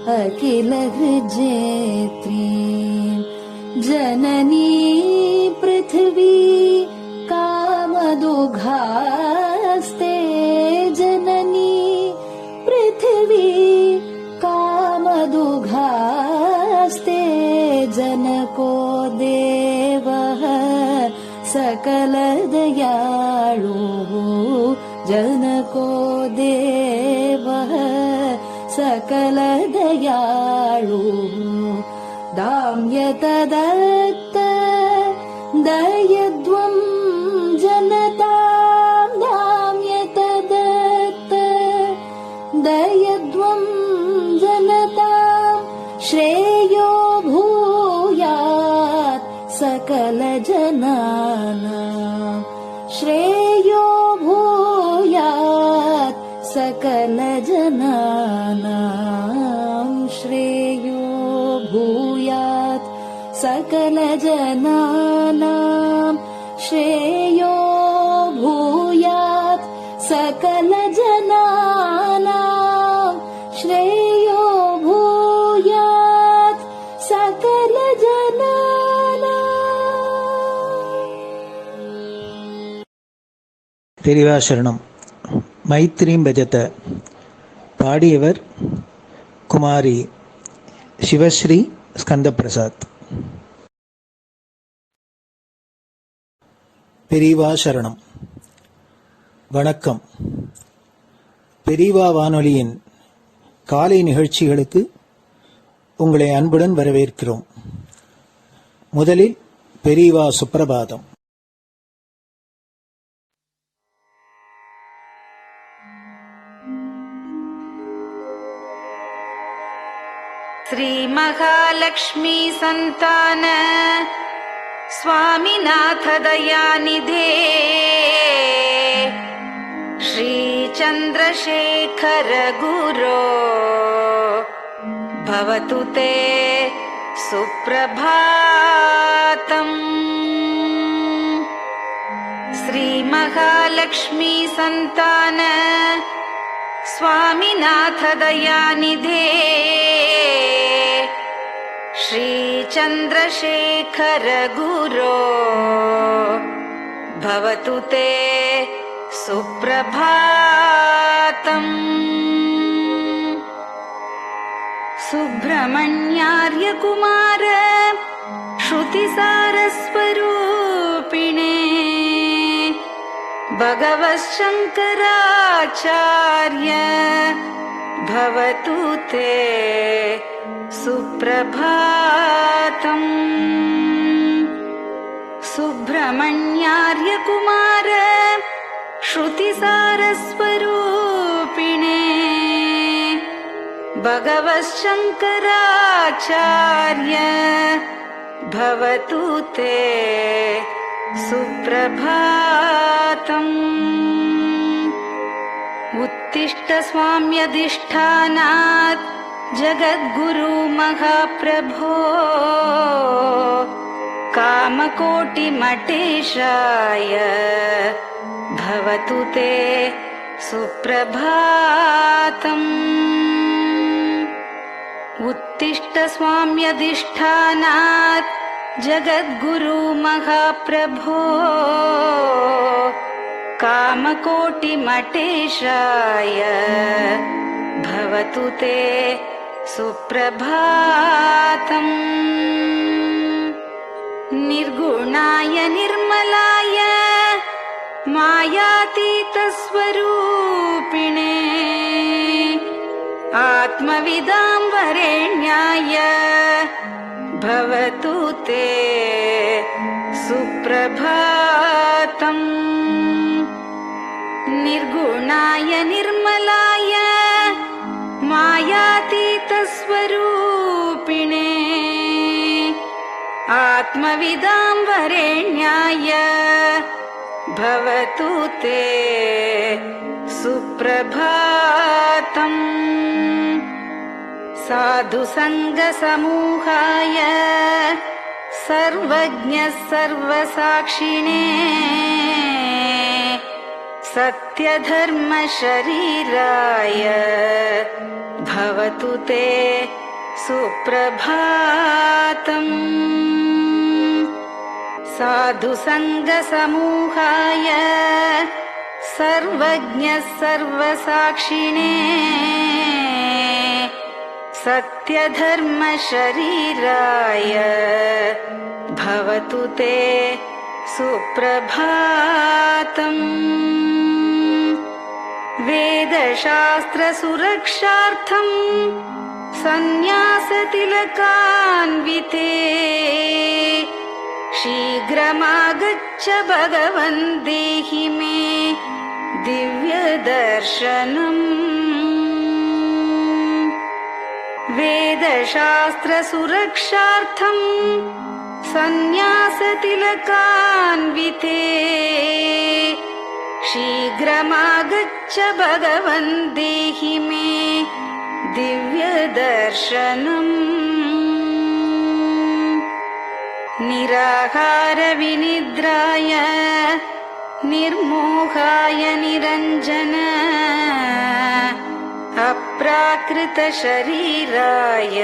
अखिल हृजेत्री जननी पृथ्वी कामदुघास्ते जननी पृथ्वी कामदुघास्ते जनको देवः सकल दयाळु जनको देवः सकल दयाळु दाम्यतदत्त दयद्वं जनतां दाम्यतदत्त दयद्वं जनतां श्रेयो भूयात् सकल जनानां श्रेयो भूयात् सकल जनानां श्रेयो भूयात् सकल जनानां श्रेयो भूयात् सकल जनानां श्रेयो भूयात् सकल जनानां. பெரிவாசரணம். மைத்ரீம் பஜத. பாடியவர் குமாரி சிவஸ்ரீ ஸ்கந்தபிரசாத். பெரிவா சரணம். வணக்கம். பெரிவா வானொலியின் காலை நிகழ்ச்சிகளுக்கு உங்களை அன்புடன் வரவேற்கிறோம். முதலில் பெரிவா சுப்பிரபாதம். श्री महालक्ष्मी संतान स्वामीनाथ दयानिधे श्री चंद्रशेखर गुरो भवतु ते सुप्रभातम्. श्री महालक्ष्मी संतान स्वामीनाथ दयानिधे श्री चंद्रशेखर गुरो भवतु ते सुप्रभातम्. सुब्रह्मण्यार्य कुमार श्रुतिसारस्वरूपिणे भगवच्छंकराचार्य भवतु ते सुप्रभातम्. सुब्रह्मण्यार्य कुमार श्रुतिसारस्वरूपिणे भगवच्छंकराचार्य भवतु ते सुप्रभातम्. उत्तिष्ठ स्वाम्यधिष्ठानात् जगद्गुरु महाप्रभो कामकोटिमठेशाय भवतु ते सुप्रभातम्. उत्तिष्ठ स्वाम्यधिष्ठानात् जगद्गुरु महाप्रभो कामकोटिमठेशाय भवतु ते सुप्रभातम्. निर्गुणाय निर्मलाय मायातीतस्वरूपिणे आत्मविदां वरेण्याय भवतु ते सुप्रभातम्. निर्गुणाय निर्मलाय मायातीतस्वरूपिणे आत्मविदां वरेण्याय भवतु ते सुप्रभातम्. साधु संग समूहाय सर्वज्ञ सर्वसाक्षिणे सत्यधर्म शरीराय भवतु ते सुप्रभातम्। साधुसङ्गसमूहाय सर्वज्ञः सर्वसाक्षिणे सत्यधर्मशरीराय भवतु ते सुप्रभातम्। वेदशास्त्रसुरक्षार्थम् सन्न्यासतिलकान्विते शीघ्रमागच्छ भगवन् देहि मे दिव्यदर्शनम्। वेदशास्त्रसुरक्षार्थम् सन्न्यासतिलकान्विते शीघ्रमागच्छ भगवन् देहि मे दिव्यदर्शनम्। निराहारविनिद्राय निर्मोहाय निरञ्जन अप्राकृतशरीराय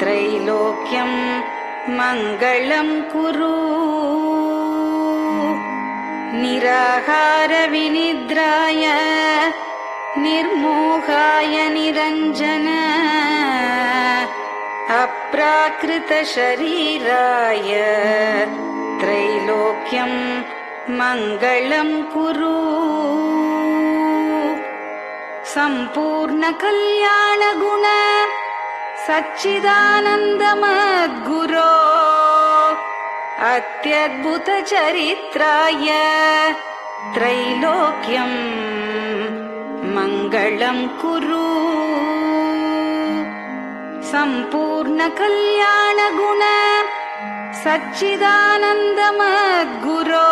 त्रैलोक्यं मङ्गलं कुरु। निराहारविनिद्राय निर्मोहाय निरञ्जन अप्राकृतशरीराय त्रैलोक्यं मङ्गलं कुरु। सम्पूर्णकल्याणगुण सच्चिदानन्दमद्गुरो अत्यद्भुतचरित्राय त्रैलोक्यं मङ्गलं कुरु। सम्पूर्णकल्याणगुण सच्चिदानन्दमद्गुरो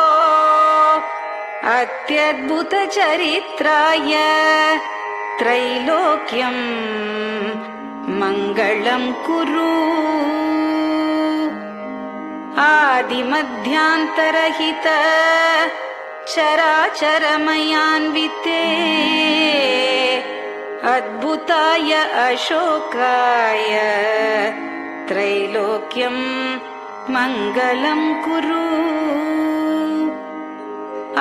अत्यद्भुतचरित्राय त्रैलोक्यं मङ्गलं कुरु। आदिमध्यान्तरहित चराचरमयान्विते अद्भुताय अशोकाय त्रैलोक्यं मङ्गलं कुरु।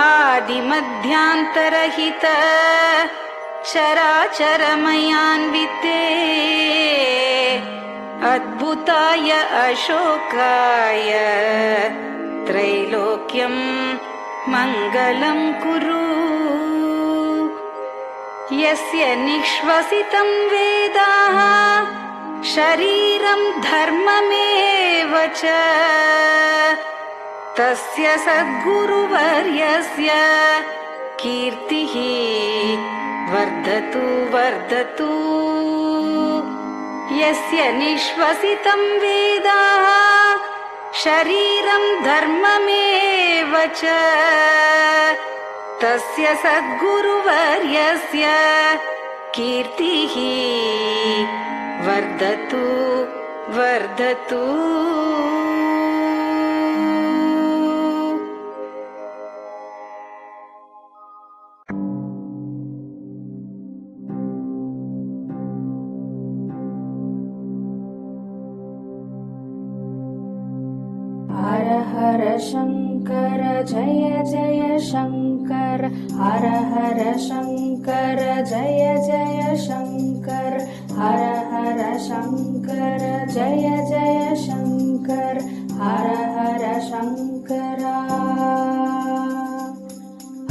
आदिमध्यान्तरहित चराचरमयान्विते अद्भुताय अशोकाय त्रैलोक्यं मङ्गलं कुरु। यस्य निःश्वसितं वेदाः शरीरं धर्ममेव च तस्य सद्गुरुवर्यस्य कीर्तिः वर्धतु वर्धतु। यस्य निःश्वसितं वेदाः शरीरं धर्ममेव च तस्य सद्गुरुवर्यस्य कीर्तिः वर्धतु वर्धतु। हर हर शङ्कर जय जय शङ्कर हर हर शङ्कर जय जय शङ्कर हर हर शङ्कर जय जय शङ्कर हर हर शङ्कर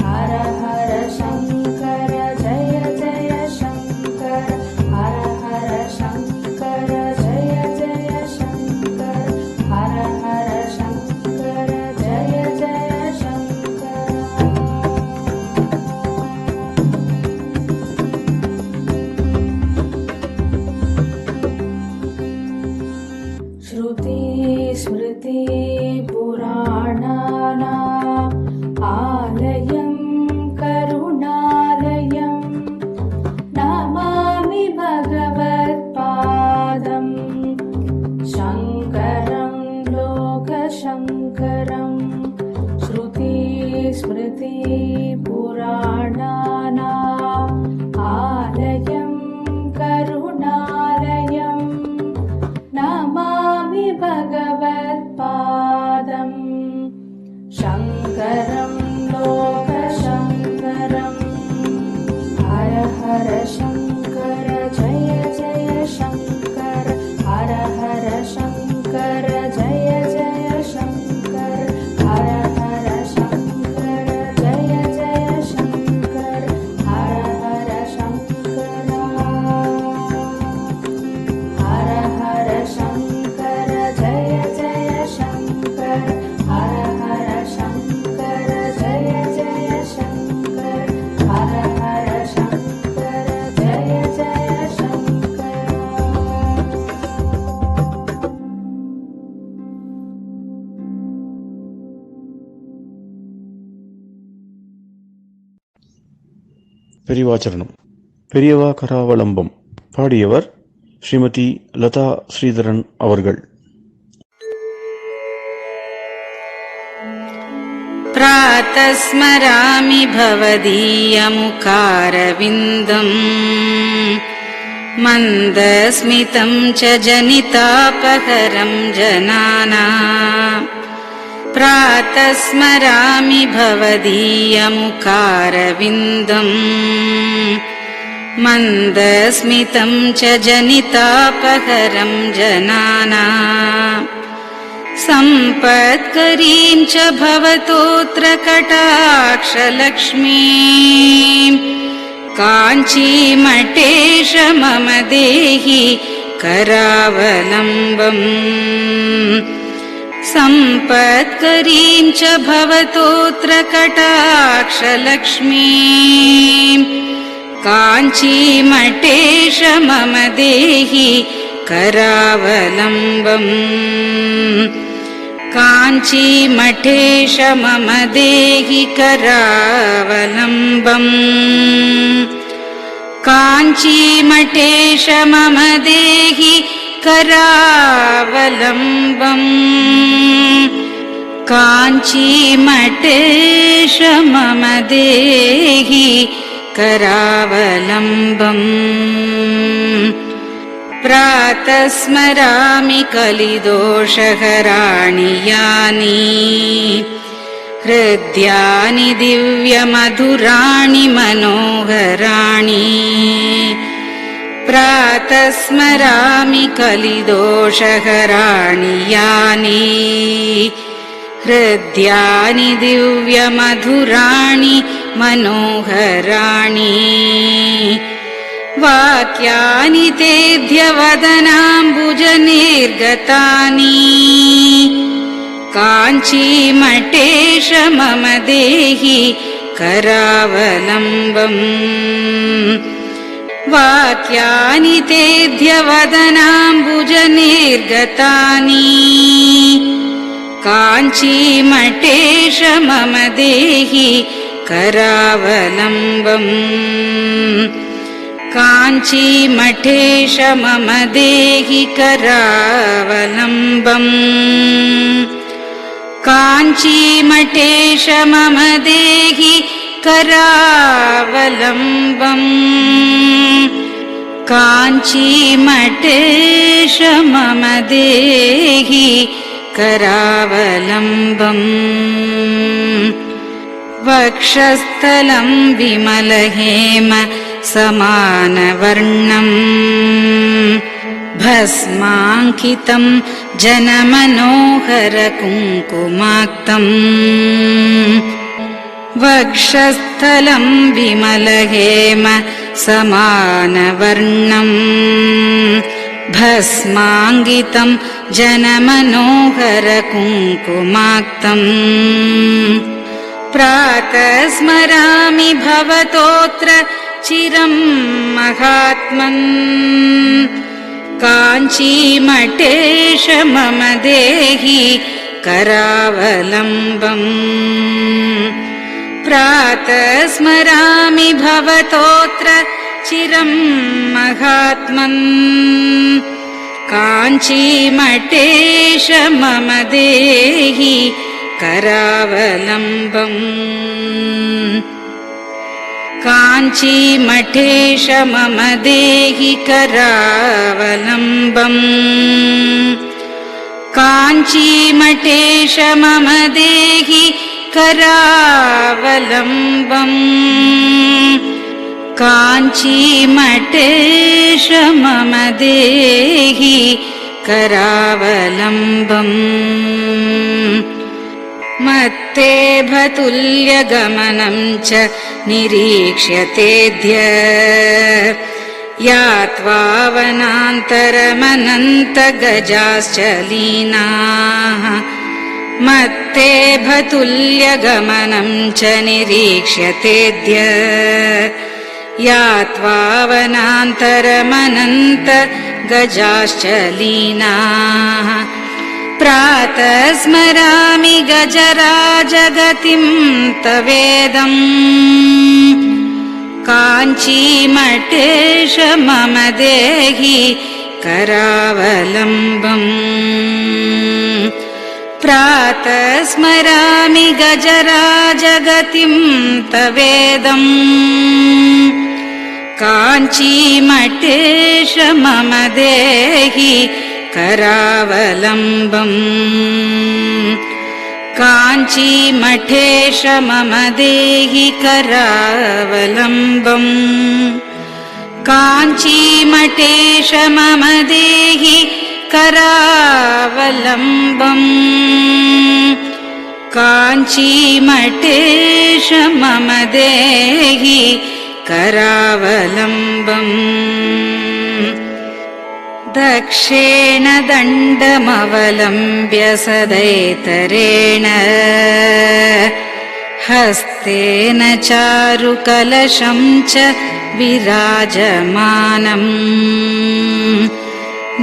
हर हर शङ्कर जय जय शङ्कर हर हर शङ्कर जय जय शङ्कर हर हर शङ्कर जय जय शङ्कर। பெரியவாச்சரணம். பெரியவா கராவலம்பம். பாடியவர் ஸ்ரீமதி லதா ஸ்ரீதரன் அவர்கள். प्रातः स्मरामि भवदीयमुखारविन्दम् मन्दस्मितं च जनितापहरं जनानाम्. प्रातः स्मरामि भवदीयमुखारविन्दम् मन्दस्मितं च जनितापहरं जनानाम्. सम्पत्करीं च भवतोऽत्र कटाक्षलक्ष्मीम् काञ्चीमठेश मम देहि करावलम्बम्. सम्पत्करीं च भवतोऽत्र कटाक्षलक्ष्मीम् काञ्चीमठेश मम देहि करावलम्बम्. काञ्चीमठेश मम देहि करावलम्बम्. काञ्चीमठेश मम देहि करावलम्बम्. काञ्चीमठेश मम देहि करावलम्बम्. प्रातः स्मरामि कलिदोषहराणि यानि हृद्यानि दिव्यमधुराणि मनोहराणि. प्रातः स्मरामि कलिदोषहराणि यानि हृद्यानि दिव्यमधुराणि मनोहराणि. वाक्यानि तेऽद्यवदनाम्बुजनिर्गतानि काञ्चीमठेश मम देहि करावलम्बम्. वाक्यानि तेऽद्यवदनाम्बुजनिर्गतानि काञ्चीमठेश मम देहि करावलम्बम्. काञ्चीमठेश मम देहि करावलम्बम्. काञ्चीमठेश मम देहि करावलम्बम्. काञ्चीमठेश मम देहि करावलम्बम्. वक्षस्थलं विमलहेम समानवर्णम् भस्माङ्कितं जनमनोहर कुङ्कुमाक्तम्. वक्षस्थलं विमलहेम समानवर्णम् भस्माङ्कितं जनमनोहर कुङ्कुमाक्तम्. प्रातः स्मरामि भवतोऽत्र चिरं महात्मन् काञ्चीमठेश मम देहि करावलम्बम्. प्रातः स्मरामि भवतोऽत्र चिरं महात्मन् काञ्चीमठेश मम देहि करावलम्बम्. काञ्चीमठेश मम देहि करावलम्बम्. काञ्चीमठेश मम देहि करावलम्बम्. काञ्चीमठेश मम देहि करावलम्बम्. मत्तेभतुल्यगमनं च निरीक्ष्यतेऽद्य यात्वा वनान्तरमनन्तगजाश्च लीनाः. मत्तेभतुल्यगमनं च निरीक्ष्यतेऽद्य यात्वा वनान्तरमनन्तगजाश्च लीनाः. प्रातः स्मरामि गजराजगतिं तवेदम् काञ्चीमठेश मम देहि करावलम्बम् प्रातः स्मरामि गजराजगतिं तवेदम् काञ्चीमठेश मम देहि करावलम्बम् काञ्चीमठेश मम देहि करावलम्बम् काञ्चीमठेश मम देहि करावलम्बम् काञ्चीमठेश मम देहि करावलम्बम् दक्षेण दण्डमवलम्ब्य सदैतरेण हस्तेन चारुकलशं च विराजमानम्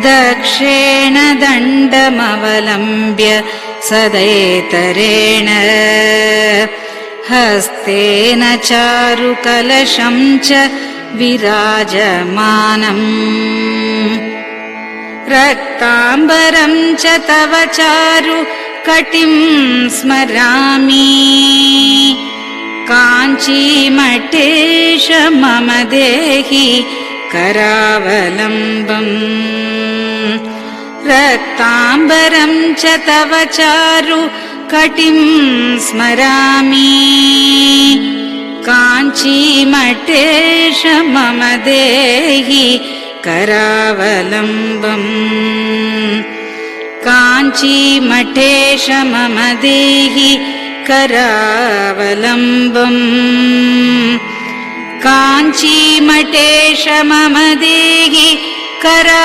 दक्षेण दण्डमवलम्ब्य सदैतरेण हस्तेन चारुकलशं च विराजमानम् रक्ताम्बरं च तव चारु कटिं स्मरामि काञ्चीमठेश मम देहि करावलम्बम् रक्ताम्बरं च तव चारु कटिं स्मरामि काञ्चीमठेश मम देहि करावलम्बम् काञ्चीमठेश मम देहि करावलम्बम् काञ्चीमठेश मम देहि करावलम्बम्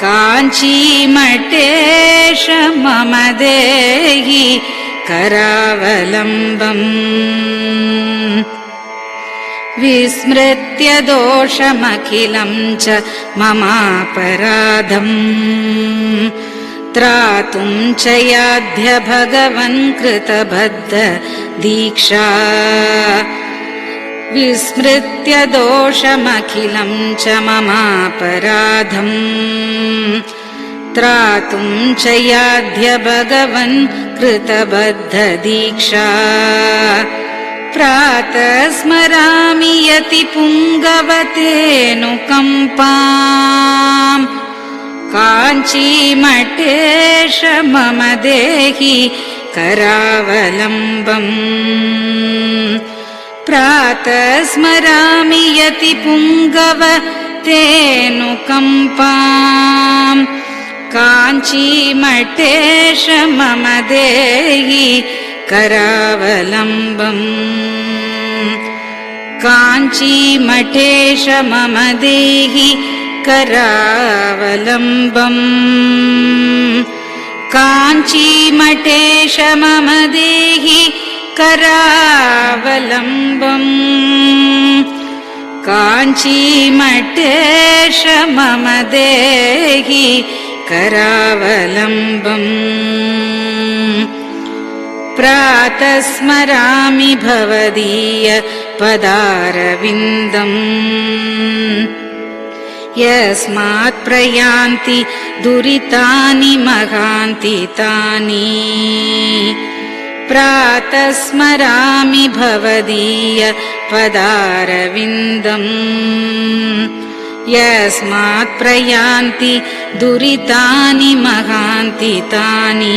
काञ्चीमठेश मम देहि करावलम्बम् विस्मृत्य दोषमखिलं च ममापराधम् त्रातुं च याध्य भगवन् कृतबद्ध दीक्षा विस्मृत्य दोषमखिलं च ममापराधम् त्रातुं च याध्य भगवन् कृतबद्ध दीक्षा प्रातः स्मरामि यति पुङ्गवतेऽनुकम्पाम् काञ्चीमठेश मम देहि करावलम्बम् प्रातः स्मरामि यति पुङ्गवतेऽनुकम्पाम् काञ्चीमठेश मम देहि करावलम्बम् काञ्चीमठेश मम देहि करावलम्बम् काञ्चीमठेश मम देहि करावलम्बम् काञ्चीमठेश मम देहि करावलम्बम् प्रातः स्मरामि भवदीय पदारविन्दम् यस्मात् प्रयान्ति दुरितानि महान्ति तानि प्रातः स्मरामि भवदीय पदारविन्दम् यस्मात् प्रयान्ति दुरितानि महान्ति तानि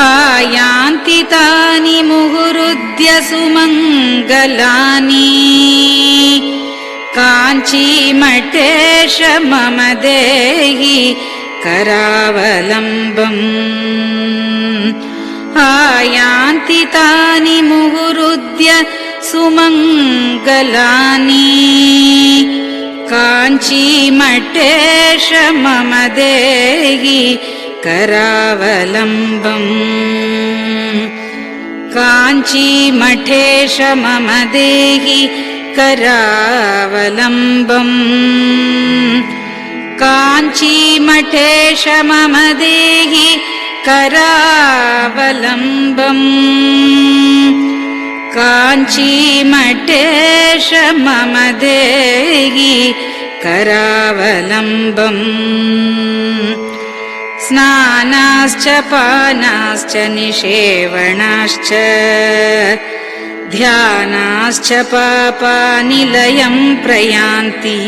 आयान्ति तानि मुहुरुद्य सुमङ्गलानि काञ्चीमठेश मम देहि करावलम्बम् आयान्ति तानि मुहुरुद्य सुमङ्गलानि काञ्चीमठेश मम देहि करावलम्बम् काञ्चीमठेश मम देहि करावलम्बम् काञ्चीमठेश मम देहि करावलम्बम् काञ्चीमठेश मम देहि करावलम्बम् स्नानाश्च पानाश्च निषेवणाश्च ध्यानाश्च पापानिलयं प्रयान्ति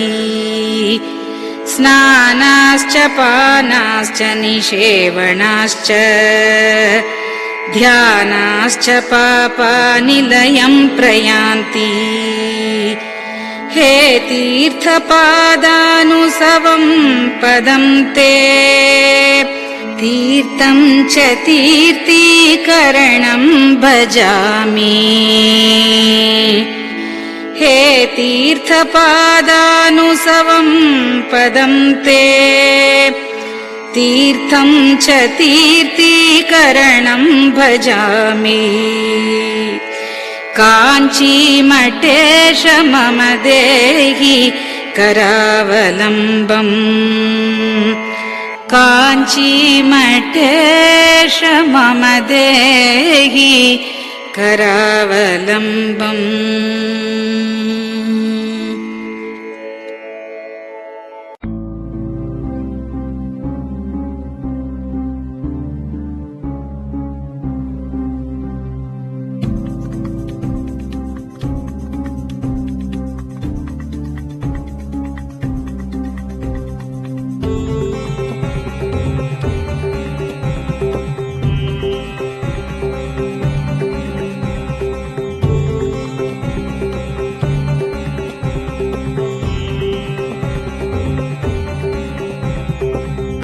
स्नानाश्च पानाश्च निषेवणाश्च ध्यानाश्च पापानिलयं प्रयान्ति हे तीर्थपादानुसवं पदं ते तीर्थं च तीर्थीकरणं भजामि हे तीर्थपादानुसवं पदं ते तीर्थं च तीर्थीकरणं भजामि काञ्चीमठेश मम देहि करावलम्बम् काञ्चीमठेश मम देहि करावलम्बम्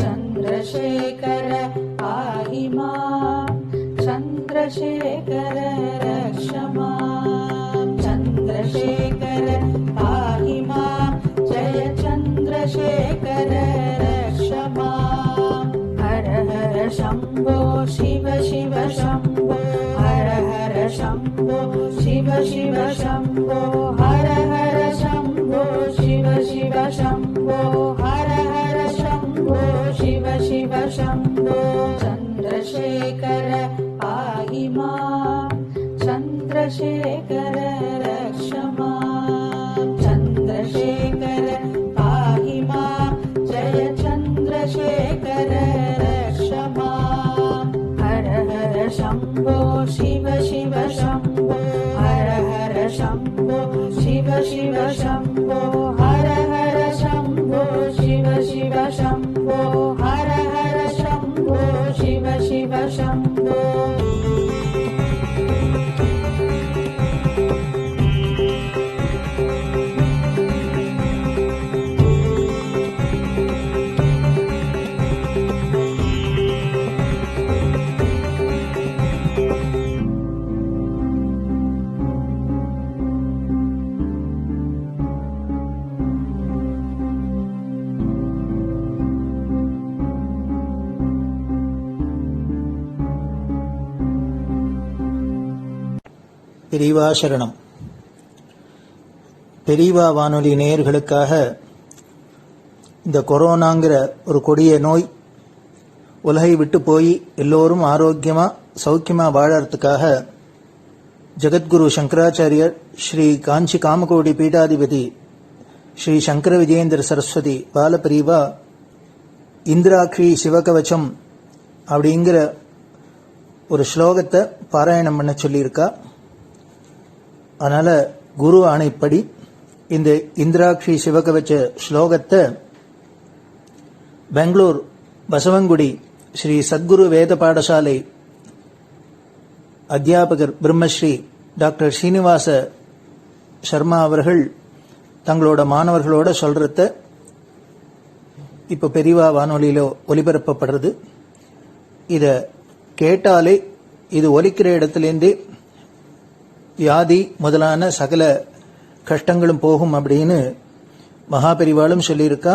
चन्द्रशेखर पाहि मां चन्द्रशेखर रक्ष मां चन्द्रशेखर पाहि मां जय चन्द्रशेखर रक्ष मां हर हर शम्भो शिव शिव शम्भो हर हर शम्भो शिव शिव शम्भो हर हर शम्भो शिव शिव शम्भो हर हर शम्भो शिव शिव शम्भो चन्द्रशेखर पाहि मां चन्द्रशेखर रक्ष मां चन्द्रशेखर पाहि मां जय चन्द्रशेखर रक्ष मां हर हर शम्भो शिव शिव शम्भो हर हर शम्भो शिव शिव शम्भो हर हर शम्भो शिव शिव शम्भो हर हर शम्भो शिव शिव शम्भो பெரியவா சரணம். பெரியவா வானொலி நேயர்களுக்காக இந்த கொரோனாங்கிற ஒரு கொடிய நோய் உலகை விட்டு போய் எல்லோரும் ஆரோக்கியமா சௌக்கியமா வாழறதுக்காக ஜெகத்குரு சங்கராச்சாரியர் ஸ்ரீ காஞ்சி காமகோடி பீடாதிபதி ஸ்ரீ சங்கர விஜயேந்திர சரஸ்வதி பாலபிரிவா இந்திராட்சி சிவகவச்சம் அப்படிங்கிற ஒரு ஸ்லோகத்தை பாராயணம் பண்ண சொல்லியிருக்கா. அதனால குரு ஆணைப்படி இந்த இந்திராட்சி சிவகவச்ச ஸ்லோகத்தை பெங்களூர் பசவங்குடி ஸ்ரீ சத்குரு வேத பாடசாலை அத்தியாபகர் பிரம்மஸ்ரீ டாக்டர் ஸ்ரீனிவாச சர்மா அவர்கள் தங்களோட மாணவர்களோட சொல்றத இப்ப பெரியவா வானொலியில ஒலிபரப்பப்படுறது. இத கேட்டாலே இது ஒலிக்கிற இடத்திலேருந்தே வியாதி முதலான சகல கஷ்டங்களும் போகும் அப்படின்னு மகாபெரிவாளும் சொல்லியிருக்கா,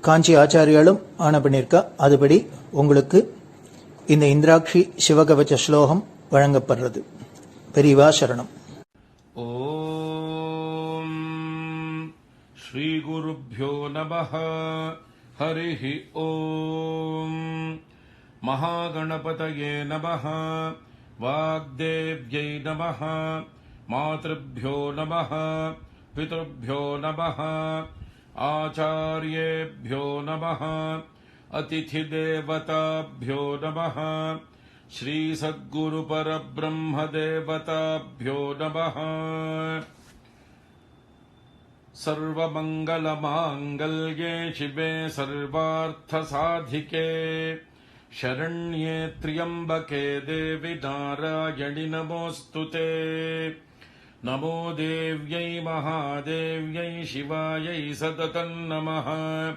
காஞ்சி ஆச்சாரியாலும் ஆணை பண்ணியிருக்கா. அதுபடி உங்களுக்கு இந்த இந்திராட்சி சிவகவச்ச ஸ்லோகம் வழங்கப்படுறது. பெரியவா சரணம். ஓம் ஸ்ரீ குருப்யோ நமஹ. ஹரிஹி ஓம். महागणपतये नमः। वाग्देव्यै नमः। मातृभ्यो नमः। पितृभ्यो नमः। आचार्येभ्यो नमः। अतिथिदेवताभ्यो नमः। श्रीसद्गुरुपरब्रह्मदेवताभ्यो नमः। सर्वमङ्गलमाङ्गल्ये शिवे सर्वार्थसाधिके शरण्ये त्र्यम्बके देवि नारायणि नमोऽस्तुते। नमो देव्यै महादेव्यै शिवायै सततं नमः।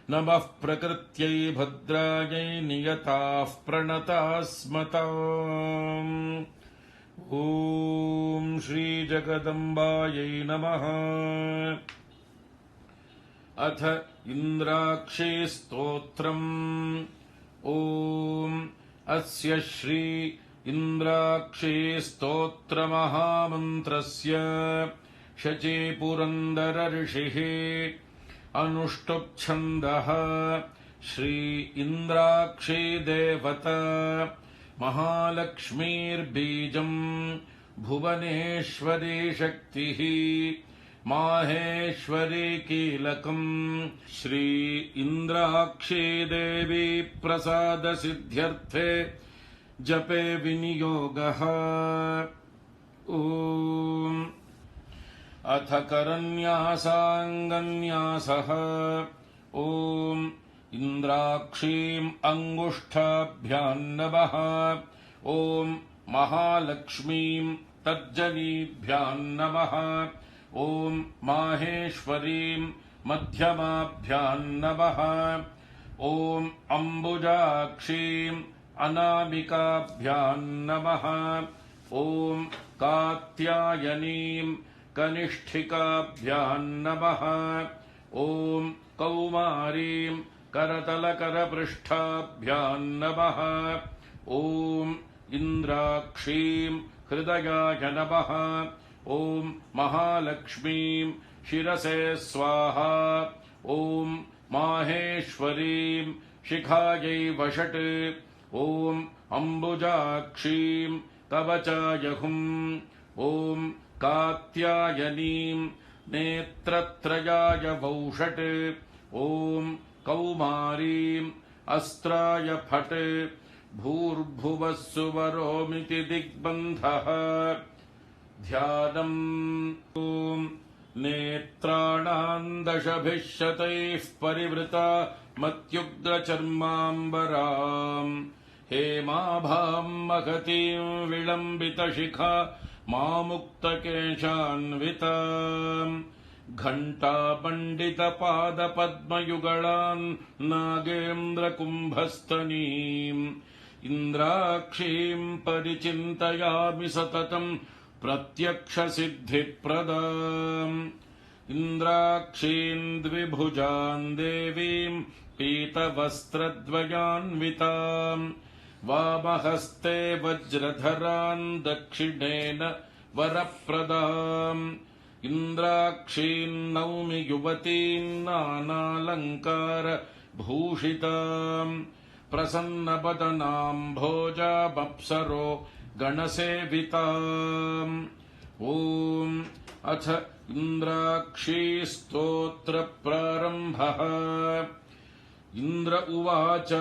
नमः प्रकृत्यै भद्रायै नियताः प्रणतास्मताम्। ॐ श्रीजगदम्बायै नमः। अथ इन्द्राक्षी स्तोत्रम्। ॐ अस्य श्री इन्द्राक्षी स्तोत्रमहामन्त्रस्य शचीपुरन्दर ऋषिः अनुष्टुप्छन्दः श्री इन्द्राक्षी देवता महालक्ष्मीर्बीजम् भुवनेश्वरी शक्तिः माहेश्वरी कीलकम् श्री इन्द्राक्षी देवी प्रसाद सिद्ध्यर्थे जपे विनियोगः। ॐ अथ करन्यासाङ्गन्यासः। ॐ इन्द्राक्षीम् अङ्गुष्ठाभ्यां नमः। ॐ महालक्ष्मीम् तर्जनीभ्यां नमः। ॐ माहेश्वरीम् मध्यमाभ्यां नमः। ॐ अम्बुजाक्षीम् अनामिकाभ्यां नमः। ॐ कात्यायनीम् कनिष्ठिकाभ्यां नमः। ॐ कौमारीम् करतलकरपृष्ठाभ्यां नमः। ॐ इन्द्राक्षीम् हृदयाय नमः। ॐ महालक्ष्मीम् शिरसे स्वाहा। ॐ माहेश्वरीम् शिखायै वषट्। ॐ अम्बुजाक्षीम् कवचाय हुम्। ॐ कात्यायनीम् नेत्रत्रयाय वौषट्। ॐ कौमारीम् अस्त्राय फट्। भूर्भुवः सुवरोमिति दिग्बन्धः। ध्यानम्। ॐ नेत्राणाम् दशभिः शतैः परिवृता मत्युग्रचर्माम्बराम् हेमाभाम् महतीम् विलम्बितशिखा मामुक्तकेशान्विताम् घण्टामण्डितपादपद्मयुगळान् नागेन्द्रकुम्भस्तनीम् इन्द्राक्षीम् परिचिन्तयामि सततम् प्रत्यक्षसिद्धिप्रदाम्। इन्द्राक्षीम् द्विभुजाम् देवीम् पीतवस्त्रद्वयान्विताम् वामहस्ते वज्रधरान् दक्षिणेन वरप्रदाम्। इन्द्राक्षीम् नौमि युवतीम् नानालङ्कार भूषिताम् प्रसन्नवदनाम् भोजामप्सरो गणसेविताम्। ॐ अथ इन्द्राक्षी स्तोत्र प्रारम्भः। इन्द्र उवाच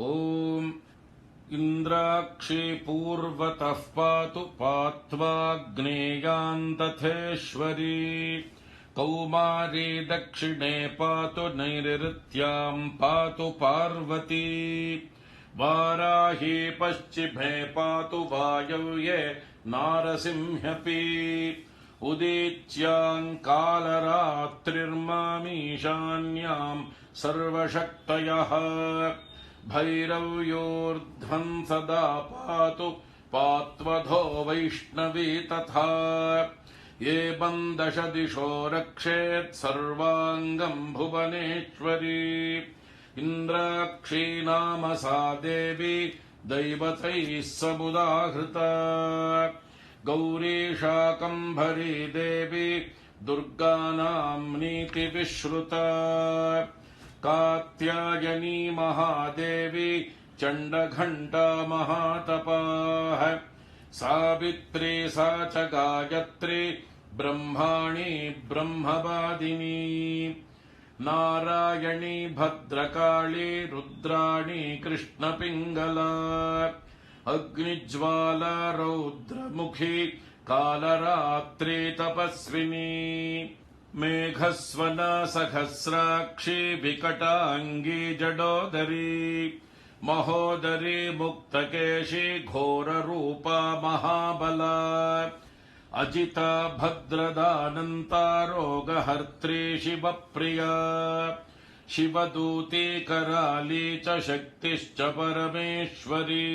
ॐ इन्द्राक्षी पूर्वतः पातु पात्वाग्नेयान्तथेश्वरी कौमारी दक्षिणे पातु नैऋत्याम् पातु पार्वती वाराही पश्चिमे पातु वायव्ये नारसिंह्यपि उदीच्याम् कालरात्रिर्मामीशान्याम् सर्वशक्तयः भैरव्योर्ध्वम् सदा पातु पात्वधो वैष्णवी तथा एवम् दश दिशो रक्षेत् सर्वाङ्गम् भुवनेश्वरी इन्द्राक्षी नाम सा देवी दैवतैः समुदाहृता गौरी शाकम्भरी देवी दुर्गानाम् नीतिविश्रुता कात्यायनी महादेवी चण्डघण्टा महातपाः सावित्री सा च गायत्री ब्रह्माणी ब्रह्मवादिनी नारायणी भद्रकाली रुद्राणी कृष्णपिङ्गला अग्निज्वाला रौद्रमुखी कालरात्रि तपस्विनी मेघस्वना सहस्राक्षी विकटाङ्गी जडोदरी महोदरी मुक्तकेशी घोररूपा महाबला अजिता भद्रदानन्ता रोगहर्त्री शिवप्रिया शिवदूती कराली च शक्तिश्च परमेश्वरी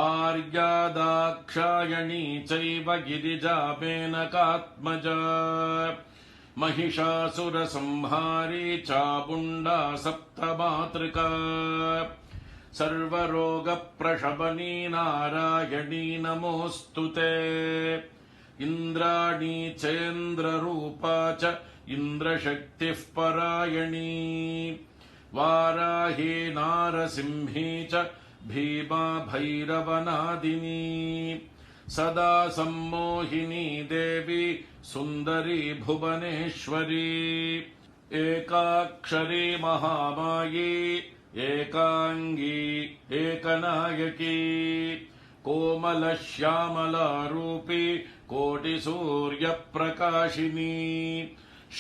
आर्या दाक्षायणी चैव गिरिजा मेनकात्मजा महिषासुरसंहारी चामुण्डा सप्तमातृका सर्वरोगप्रशमनी नारायणी नमोऽस्तुते इन्द्राणी चेन्द्ररूपा च इन्द्रशक्तिः परायणी वाराही नारसिंही च भीमा भैरवनादिनी सदा सम्मोहिनी देवी सुन्दरी भुवनेश्वरी एकाक्षरी महामायी एकांगी एकनायकी कोमलश्यामलारूपी कोटिसूर्यप्रकाशिनी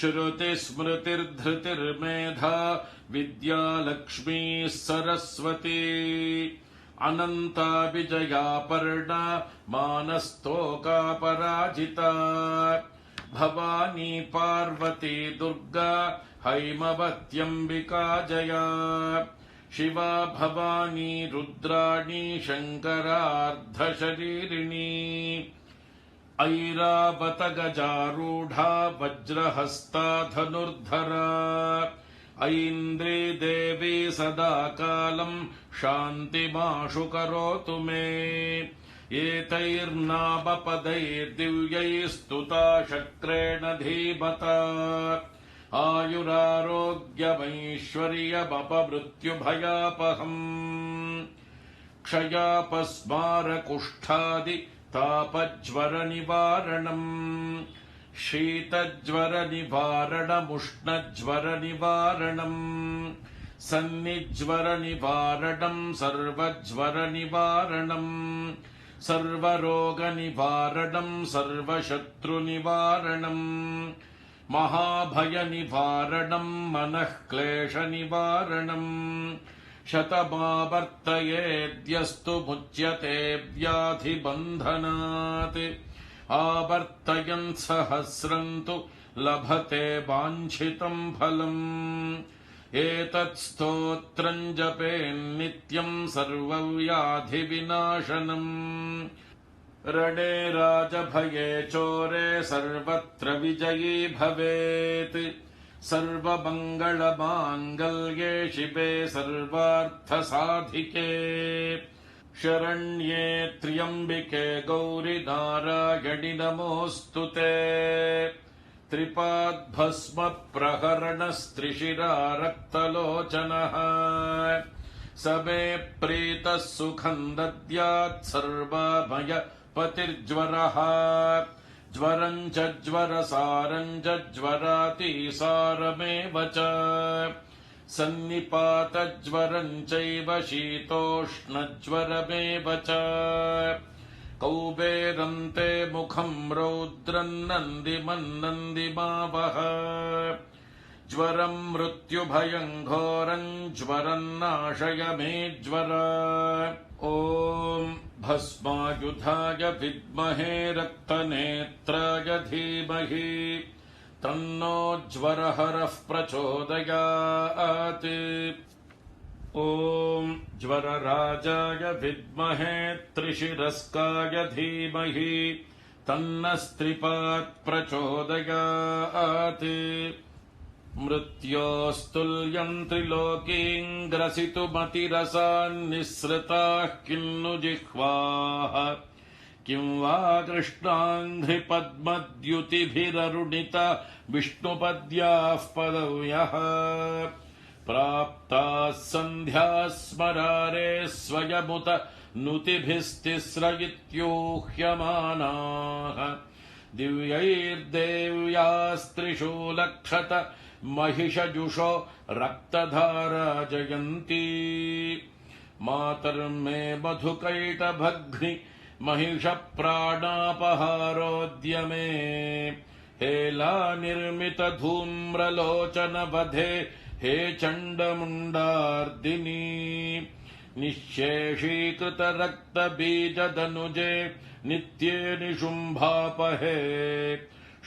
श्रुतिस्मृतिर्धृतिर्मेधा विद्यालक्ष्मी सरस्वती अनन्ता विजयापर्णा मानस्तोका पराजिता भवानी पार्वती दुर्गा हैमवत्यम्बिका जया शिवा भवानी रुद्राणी शङ्करार्धशरीरिणी ऐरावत गजारूढा वज्रहस्ता धनुर्धरा ऐन्द्री देवी सदा कालम् शान्तिमाशु करोतु मे एतैर्नामपदैर्दिव्यैस्तुता शक्रेण धीमता आयुरारोग्यमैश्वर्यमपमृत्युभयापहम् क्षयापस्मारकुष्ठादि तापज्वरनिवारणम् शीतज्वरनिवारणमुष्णज्वरनिवारणम् सन्निज्वरनिवारणम् सर्वज्वरनिवारणम् सर्वरोगनिवारणम् सर्वशत्रुनिवारणम् महाभयनिवारणम् मनःक्लेशनिवारणम् शतमावर्तयेद्यस्तु मुच्यते व्याधिबन्धनात् आवर्तयन् सहस्रम् तु लभते वाञ्छितम् फलम् एतत् स्तोत्रम् जपेन्नित्यम् सर्वव्याधिविनाशनम् रणे राजभये चोरे सर्वत्र विजयी भवेत् सर्वमङ्गलमाङ्गल्ये शिवे सर्वार्थसाधिके शरण्ये त्र्यम्बिके गौरि नारायणि नमोऽस्तुते त्रिपाद्भस्म प्रहरणस्त्रिशिरा रक्तलोचनः समे प्रीतः सुखम् दद्यात् सर्वमय पतिर्ज्वरः ज्वरम् च ज्वरसारम् च ज्वरातिसारमेव च सन्निपातज्वरम् चैव शीतोष्णज्वरमेव च कौबेरन्ते मुखम् रौद्रम् नन्दिमन्नन्दिमावह ज्वरम् मृत्युभयम् घोरम् ज्वरम् नाशय मे ज्वर ॐ भस्मायुधाय विद्महे रक्तनेत्राय धीमहि तन्नो ज्वरहरः प्रचोदयात् ॐ ज्वरराजाय विद्महे त्रिशिरस्काय धीमहि तन्नस्त्रिपात् प्रचोदयात् मृत्योस्तुल्यम् त्रिलोकीम् ग्रसितुमतिरसान्निःसृताः किन्नु जिह्वाः किं वा कृष्णाङ्घ्रिपद्मद्युतिभिररुणिता विष्णुपद्याः पदव्यः प्राप्ताः सन्ध्याः स्मरारे स्वयमुत नुतिभिस्तिस्रयित्यूह्यमानाः दिव्यैर्देव्यास्त्रिषु लक्षत महिषजुषो रक्तधारा जयन्ती मातर्मे मधुकैटभग्नि महिषप्राणापहारोद्यमे हेला निर्मित धूम्रलोचन वधे हे चण्डमुण्डार्दिनी निःशेषीकृत रक्तबीजदनुजे नित्ये निशुम्भापहे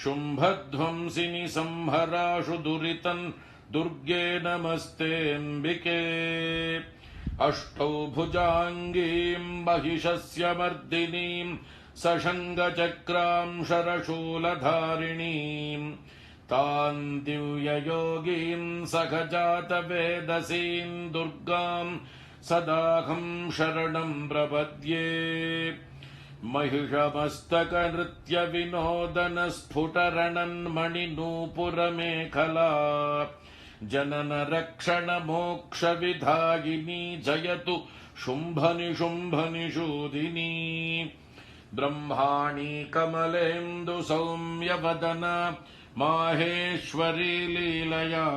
शुम्भध्वंसिनि संहराशु दुरितन् दुर्गे नमस्तेऽम्बिके अष्टौ भुजाङ्गीम् महिषस्य मर्दिनीम् सशङ्गचक्रां शरशूलधारिणीम् तान् दिव्ययोगीम् सखजातवेदसीम् दुर्गाम् सदाहम् शरणम् प्रपद्ये महिषमस्तकनृत्यविनोदनस्फुटरणन्मणिनूपुरमेखला जननरक्षणमोक्षविधायिनी जयतु शुम्भनिशुम्भनिषूदिनी ब्रह्माणी कमलेन्दुसौम्यवदना माहेश्वरी लीलया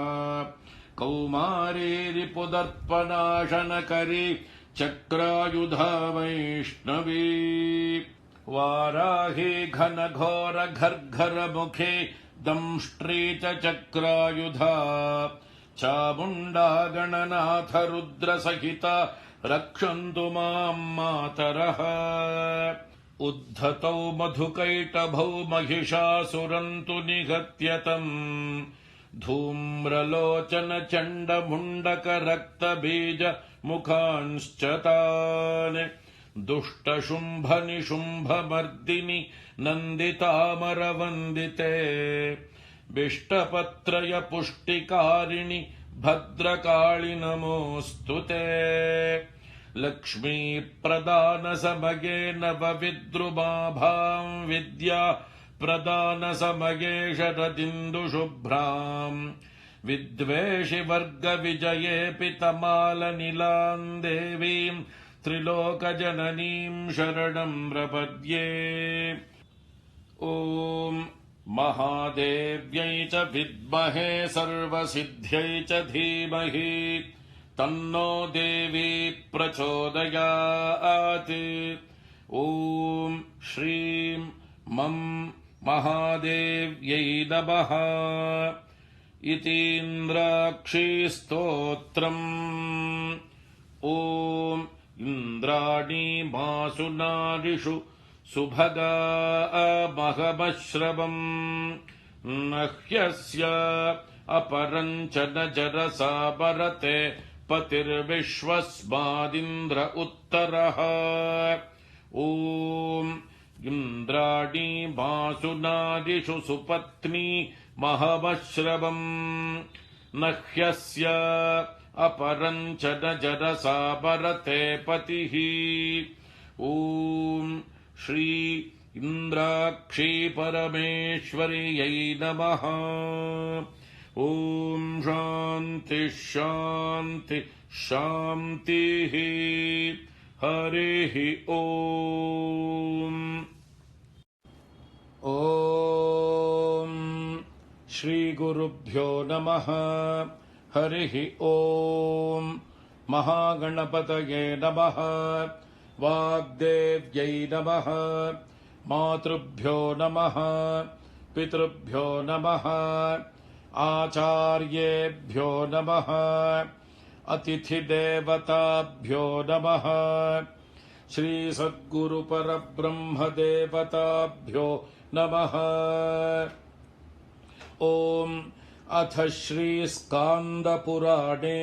कौमारी रिपुदर्पणाशनकरी चक्रायुधा वैष्णवी वाराही घनघोर घर्घर मुखे दंष्ट्री च चक्रायुधा चामुण्डा गणनाथ रुद्रसहिता रक्षन्तु माम् मातरः उद्धतौ मधुकैटभौ महिषासुरन्तु निहत्यतम् धूम्रलोचन चण्डमुण्डक रक्तबीज मुखांश्च तान् दुष्टशुम्भनिशुम्भमर्दिनि नन्दितामरवन्दिते बिष्टपत्रय पुष्टिकारिणि भद्रकाळि नमोऽस्तु ते लक्ष्मी प्रदान समगे नवविद्रुमाभां विद्या प्रदान समगे शरदिन्दुशुभ्राम् विद्वेषि वर्ग विजये पितमालनिलाम् देवीम् त्रिलोकजननीम् शरणम् प्रपद्ये ॐ महादेव्यै च विद्महे सर्वसिद्ध्यै च धीमहि तन्नो देवी प्रचोदयात् ॐ श्रीं मं महादेव्यै नमः इतीन्द्राक्षी स्तोत्रम् ॐ इन्द्राणी मासु नारिषु सुभगा महमश्रवम् नह्यस्य अपरञ्च न जरसा परते पतिर्विश्वस्मादिन्द्र उत्तरः ॐ इन्द्राणी मासु नारिषु सुपत्नी महमश्रवम् नह्यस्य अपरञ्च न जरसा परते पतिः ॐ श्री इन्द्राक्षी परमेश्वर्यै नमः ॐ शान्ति शान्ति शान्तिः हरिः ॐ ॐ श्रीगुरुभ्यो नमः हरिः ॐ महागणपतये नमः वाग्देव्यै नमः मातृभ्यो नमः पितृभ्यो नमः आचार्येभ्यो नमः अतिथिदेवताभ्यो नमः श्रीसद्गुरुपरब्रह्मदेवताभ्यो नमः ॐ अथ श्रीस्कान्दपुराणे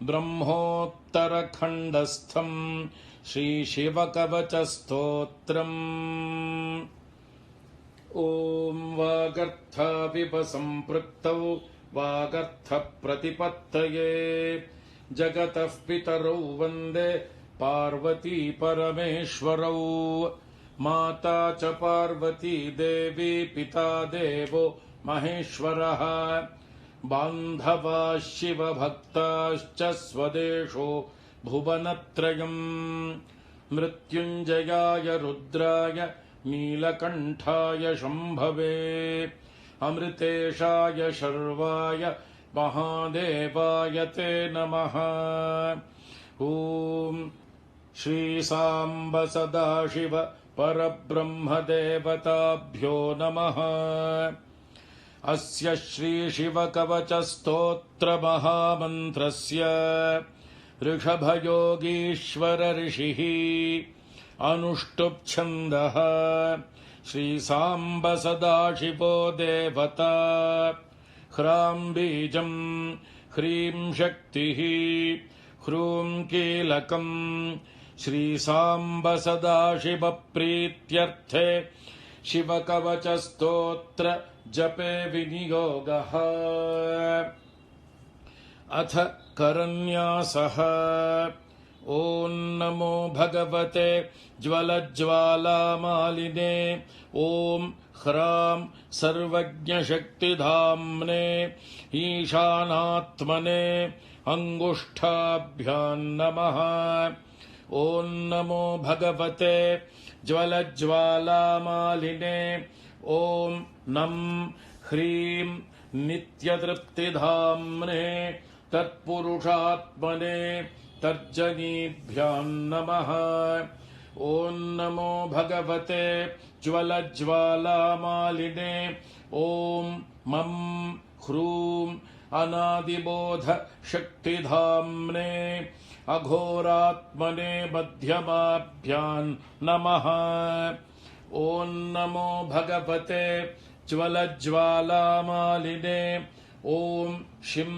ब्रह्मोत्तरखण्डस्थम् श्रीशिवकवचस्तोत्रम् ॐ वागर्थाविपसम्पृक्तौ वागर्थप्रतिपत्तये जगतः पितरौ वन्दे पार्वती परमेश्वरौ माता च पार्वती देवी पिता देवो महेश्वरः बान्धवा शिवभक्ताश्च स्वदेशो भुवनत्रयम् मृत्युञ्जयाय रुद्राय नीलकण्ठाय शम्भवे अमृतेशाय शर्वाय महादेवाय ते नमः। ॐ श्रीसाम्ब सदाशिव परब्रह्मदेवताभ्यो नमः। अस्य श्रीशिवकवचस्तोत्रमहामन्त्रस्य ऋषभयोगीश्वर ऋषिः अनुष्टुप् श्रीसाम्ब सदाशिवो देवता ह्रां बीजं ह्रीं शक्तिः ह्रूं कीलकम् श्रीसाम्ब सदाशिव प्रीत्यर्थे शिवकवचस्तोत्र जपे विनियोगः। अथ करन्यासः। ॐ नमो भगवते ज्वलज्ज्वालामालिने ॐ ह्रां सर्वज्ञशक्तिधाम्ने ईशानात्मने अङ्गुष्ठाभ्यां नमः। ॐ नमो भगवते ज्वलज्ज्वालामालिने ॐ नं ह्रीं नित्यतृप्तिधाम्ने तत्पुरुषात्मने तर्जनीभ्यां नमः। ॐ नमो भगवते ज्वलज्ज्वालामालिने ॐ मं ह्रूं अनादिबोध शक्तिधाम्ने अघोरात्मने मध्यमाभ्यां नमः। ॐ नमो भगवते ज्वलज्ज्वालामालिने ॐ शिं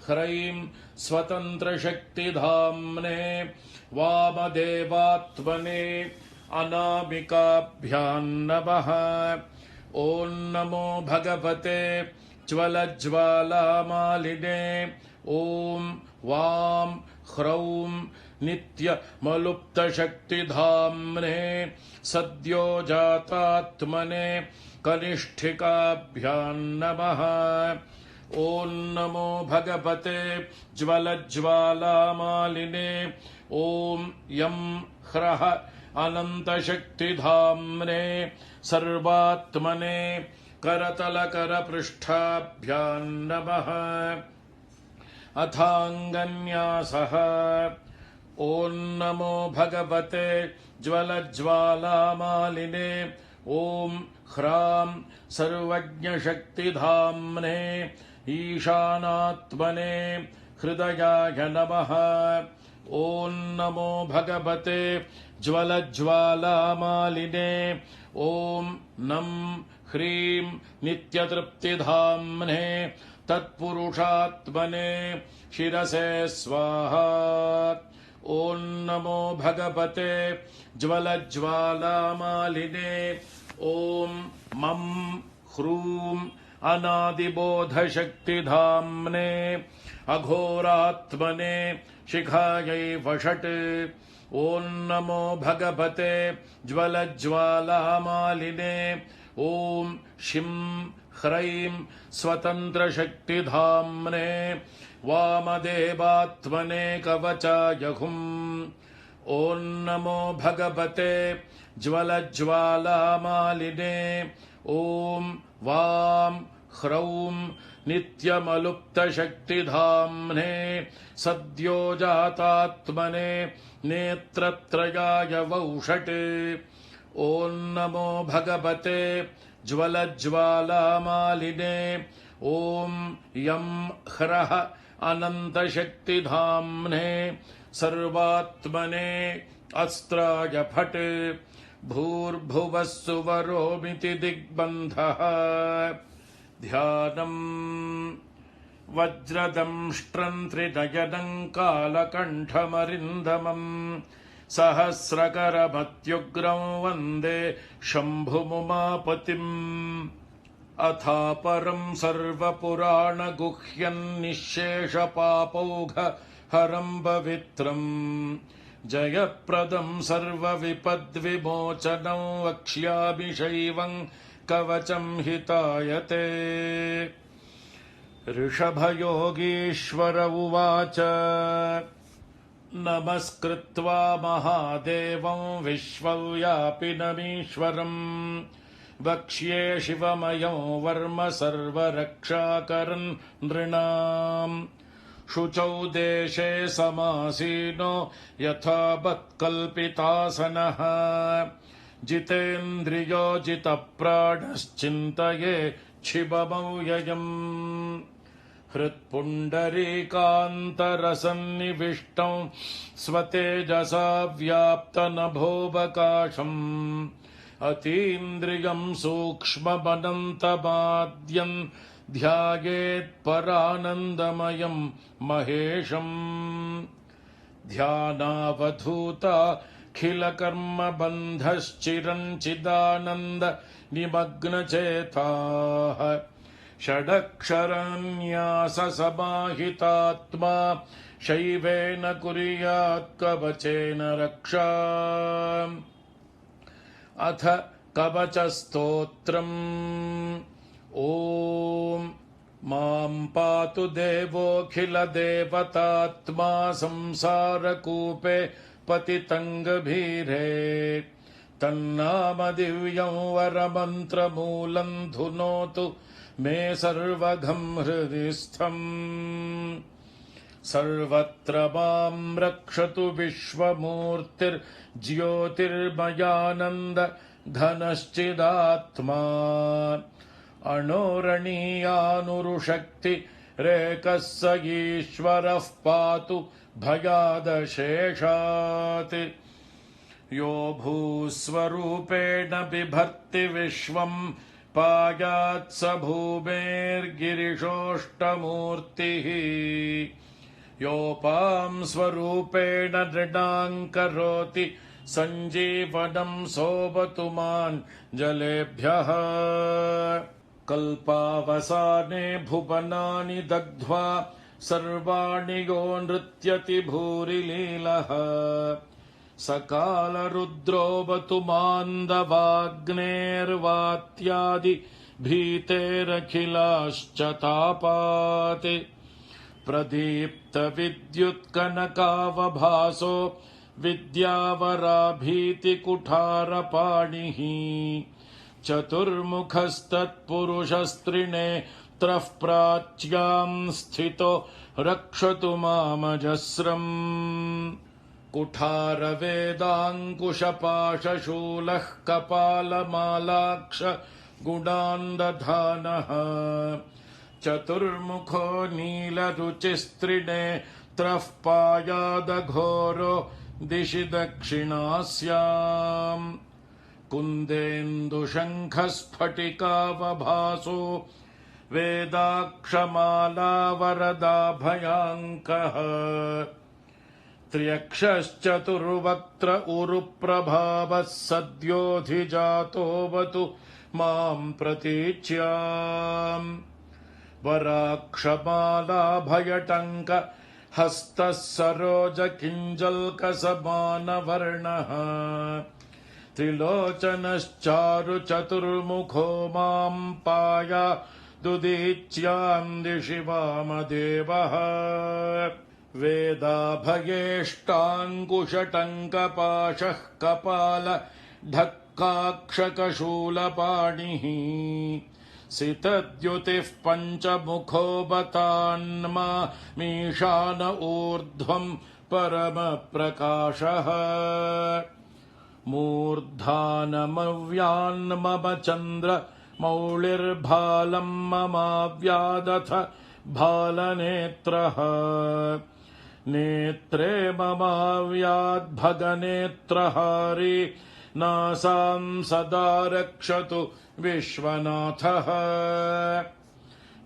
ह्रैं स्वतन्त्रशक्तिधाम्ने वामदेवात्मने अनामिकाभ्यां नमः। ॐ नमो भगवते ज्वलज्ज्वालामालिने ॐ वां ह्रौं नित्यमलुप्तशक्तिधाम्ने सद्योजातात्मने कनिष्ठिकाभ्यां नमः। ॐ नमो भगवते ज्वलज्ज्वालामालिने ॐ यं ह्रः अनन्तशक्तिधाम्ने सर्वात्मने करतलकरपृष्ठाभ्यां नमः। अथाङ्गन्यासः। ॐ नमो भगवते ज्वलज्ज्वालामालिने ॐ ह्रां सर्वज्ञशक्तिधाम्ने ईशानात्मने हृदयाय नमः। ॐ नमो भगवते ज्वलज्ज्वालामालिने ॐ नं ह्रीं नित्यतृप्तिधाम्ने तत्पुरुषात्मने शिरसे स्वाहा। ॐ नमो भगवते ज्वलज्ज्वालामालिने ॐ मं ह्रूं अनादिबोधशक्तिधाम्ने अघोरात्मने शिखायै वषट्। ॐ नमो भगवते ज्वलज्ज्वालामालिने ॐ शिं ह्रैं स्वतन्त्रशक्तिधाम्ने वामदेवात्मने कवचाय हुम्। ॐ नमो भगवते ज्वलज्ज्वालामालिने ॐ वां ह्रौं नित्यमलुप्तशक्तिधाम्ने सद्योजातात्मने नेत्रत्रयाय वौषट्। ॐ नमो भगवते ज्वलज्ज्वालामालिने ॐ यं ह्रः अनन्तशक्तिधाम्ने सर्वात्मने अस्त्राय फट्। भूर्भुवः सुवरोमिति दिग्बन्धः। ध्यानम् वज्रदंष्ट्रं त्रिनयनं कालकण्ठमरिन्दमम् सहस्रकरमत्युग्रं वन्दे शम्भुमुमापतिम्। अथापरं सर्वपुराणगुह्यं निःशेषपापौघहरं पवित्रम् जयप्रदं सर्वविपद्विमोचनं वक्ष्यामि शैवं कवचं हितायते। ऋषभयोगीश्वर उवाच नमस्कृत्वा महादेवं विश्वव्यापिनमीश्वरम् वक्ष्ये शिवमयं वर्म सर्वरक्षाकरन् नृणाम् शुचौ देशे समासीनो यथावत्कल्पितासनः जितेन्द्रियो जितप्राणश्चिन्तये शिवमव्ययम् हृत्पुण्डरीकान्तरसन्निविष्टं स्वतेजसा व्याप्तनभोऽवकाशम् अतीन्द्रियं सूक्ष्ममनन्तमाद्यं ध्यायेत्परानन्दमयं महेशम् ध्यानावधूताखिलकर्मबन्धश्चिरञ्चिदानन्द निमग्नचेताः षडक्षरन्याससमाहितात्मा शैवेन कुर्यात् कवचेन रक्षा अथ कवचस्तोत्रम् ॐ मां पातु देवोऽखिलदेवतात्मा संसारकूपे पतितङ्गभीरे तन्नाम दिव्यं वरमन्त्रमूलं धुनोतु मे सर्वघं हृदि स्थम् सर्वत्र मां रक्षतु विश्वमूर्तिर्ज्योतिर्मयानन्द घनश्चिदात्मा अणोरणीयानुरुशक्तिरेकः स ईश्वरः पातु भयादशेषात् यो भूस्वरूपेण बिभर्ति विश्वं पायात् स भूमेर्गिरिशोष्टमूर्तिः योपां स्वरूपेण नृणां करोति सञ्जीवनं सोऽवतु मां जलेभ्यः कल्पावसाने भुवनानि दग्ध्वा सर्वाणि यो नृत्यति भूरिलीलः सकालरुद्रोऽवतु मान्दवाग्नेर्वात्यादि भीतेरखिलाश्च तापात् प्रदीप्तविद्युत्कनकावभासो विद्यावराभीतिकुठारपाणिः चतुर्मुखस्तत्पुरुषस्त्रिनेत्रः प्राच्यां स्थितो रक्षतु मामजस्रम् कुठारवेदाङ्कुशपाशशूलः कपालमालाक्ष गुणान्दधानः चतुर्मुखो नीलरुचिस्त्रिनेत्रः पायादघोरो दिशि दक्षिणास्याम् कुन्देन्दुशङ्खस्फटिकावभासो वेदाक्षमालावरदाभयाङ्कः त्र्यक्षश्चतुर्वक्त्र उरुप्रभावः सद्योऽधिजातोऽवतु मां प्रतीच्याम् वराक्षमालाभयटङ्क हस्तः सरोजकिञ्जल्कसमानवर्णः त्रिलोचनश्चारुचतुर्मुखो मां पायादुदीच्यां दिशि वामदेवः वेदाभयेष्टाङ्कुशटङ्कपाशः कपाल ढक्काक्षकशूलपाणिः सितद्युतिः पञ्चमुखो बतान्मा मीशान ऊर्ध्वं परमप्रकाशः मूर्धानमव्यान्मम चन्द्र मौलिर्भालं ममाव्यादथ भालनेत्रः नेत्रे ममाव्याद्भगनेत्रहारी नासां सदा रक्षतु विश्वनाथः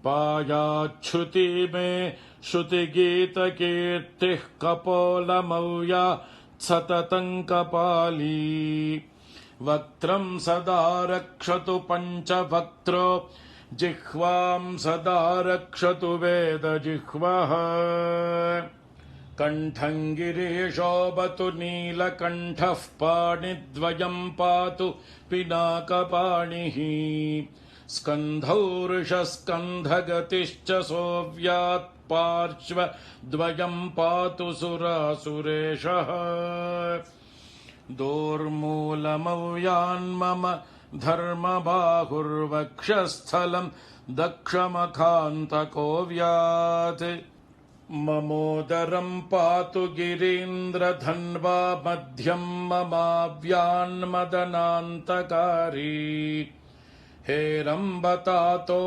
पायाच्छ्रुति मे श्रुतिगीतकीर्तिः कपोलमव्या सततं कपाली वक्त्रं सदा रक्षतु पञ्चवक्त्रो जिह्वां सदा रक्षतु वेदजिह्वः कण्ठं गिरीशोऽवतु नीलकण्ठः पाणिद्वयं पातु पिनाकपाणिः स्कन्धौर्षस्कन्धगतिश्च सोऽव्यात् पार्श्वद्वयम् पातु सुरासुरेशः दोर्मूलमव्यान्मम धर्मबाहुर्वक्षस्थलम् दक्षमखान्तको व्यात् ममोदरम् पातु गिरीन्द्रधन्वा मध्यम् ममाव्यान्मदनान्तकारी हेरम्बतातो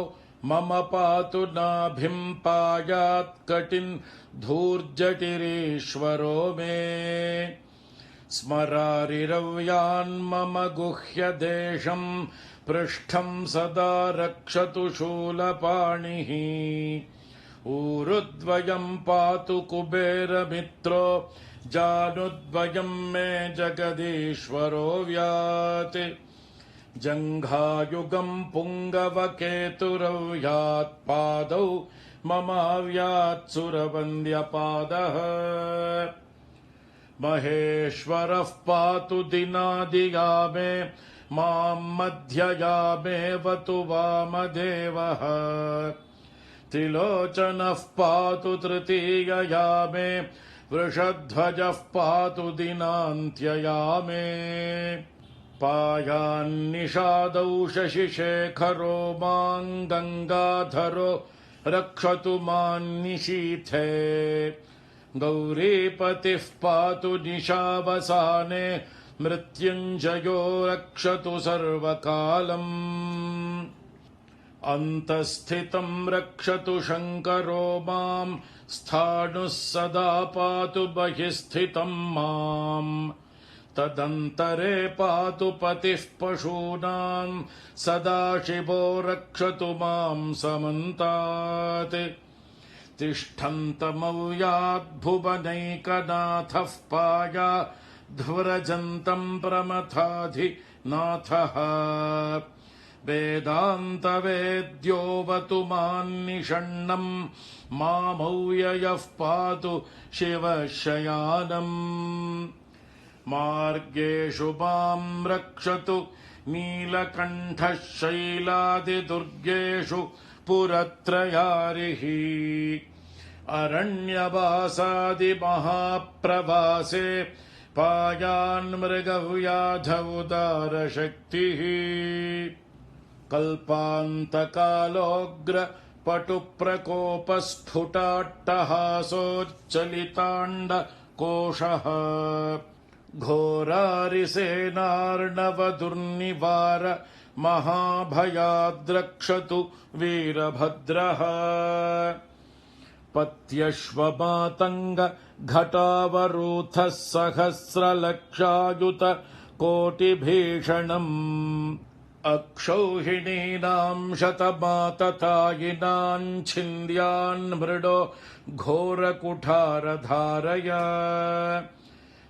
मम पातु नाभिम् पायात् कटिन् धूर्जटिरीश्वरो मे स्मरारिरव्यान्मम गुह्यदेशम् पृष्ठम् सदा रक्षतु शूलपाणिः ऊरुद्वयम् पातु कुबेरमित्रो जानुद्वयम् मे जगदीश्वरो व्यात् जङ्घायुगम् पुङ्गवकेतुरव्यात् पादौ ममाव्यात् सुरवन्द्यपादः महेश्वरः पातु दिनादिया मे माम् मध्ययामेवतु वामदेवः त्रिलोचनः पातु तृतीयया मे वृषध्वजः पातु दिनान्त्यया मे पायान्निषादौ शशिशेखरो माम् गङ्गाधरो रक्षतु मान्निशीथे गौरीपतिः पातु निशावसाने मृत्युञ्जयो रक्षतु सर्वकालम् अन्तःस्थितम् रक्षतु शङ्करो माम् स्थाणुः सदा पातु बहिःस्थितम् माम् तदन्तरे पातु पतिः पशूनाम् सदाशिवो रक्षतु माम् समन्तात् तिष्ठन्तमव्याद्भुवनैकनाथः पाया ध्वरजन्तम् प्रमथाधिनाथः वेदान्तवेद्योऽवतु मान्निषण्णम् मामव्ययः पातु शिवशयानम् मार्गेषु माम् रक्षतु नीलकण्ठः शैलादिदुर्गेषु पुरत्रयारिः अरण्यवासादिमहाप्रवासे पायान्मृगव्याधौदारशक्तिः कल्पान्तकालोऽग्रपटुप्रकोपस्फुटाट्टहासोच्चलिताण्डकोशः घोरारिसेनार्णवदुर्निवार महाभयाद्रक्षतु वीरभद्रः पत्यश्वमातङ्ग घटावरूथः सहस्रलक्षायुत कोटिभीषणम् अक्षौहिणीनाम् शतमाततायिनाम् छिन्द्यान् मृडो घोरकुठारधारय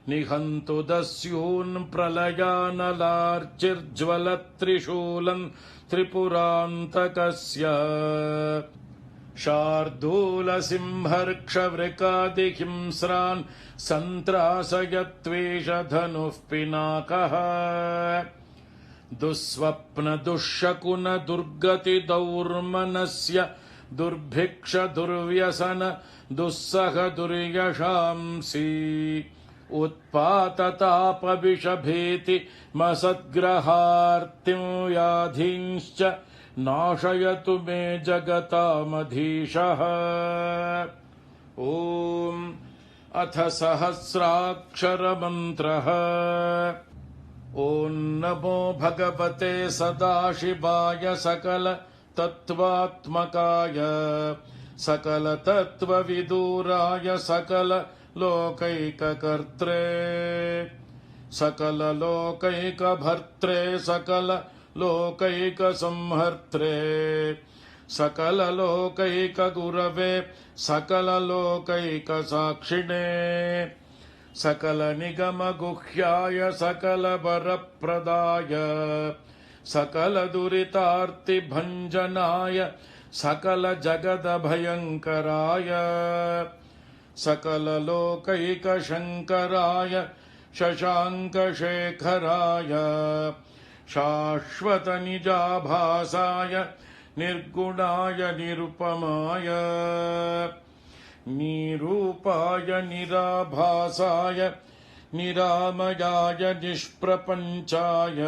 निहन्तु दस्यून् प्रलयानलार्चिर्ज्वलत्रिशूलम् त्रिपुरान्तकस्य शार्दूलसिंहर्क्षवृकादिहिंस्रान् सन्त्रासयत्वेषधनुः पिनाकः दुःस्वप्नदुःशकुनदुर्गतिदौर्मनस्य दुर्भिक्षदुर्व्यसन दुस्सह दुर्यशांसि उत्पाततापविषभीति मसद्ग्रहार्तिं व्याधींश्च नाशयतु मे जगतामधीशः ॐ अथ सहस्राक्षरमन्त्रः ॐ नमो भगवते सदाशिवाय सकलतत्त्वात्मकाय सकलतत्त्वविदूराय सकललोकैककर्त्रे सकललोकैकभर्त्रे सकललोकैकसंहर्त्रे सकललोकैकगुरवे सकललोकैकसाक्षिणे सकलनिगमगुह्याय सकलवरप्रदाय सकलदुरितार्तिभञ्जनाय सकलजगदभयङ्कराय सकललोकैकशङ्कराय शशाङ्कशेखराय शाश्वतनिजाभासाय निर्गुणाय निरुपमाय निरूपाय निराभासाय निरामयाय निष्प्रपञ्चाय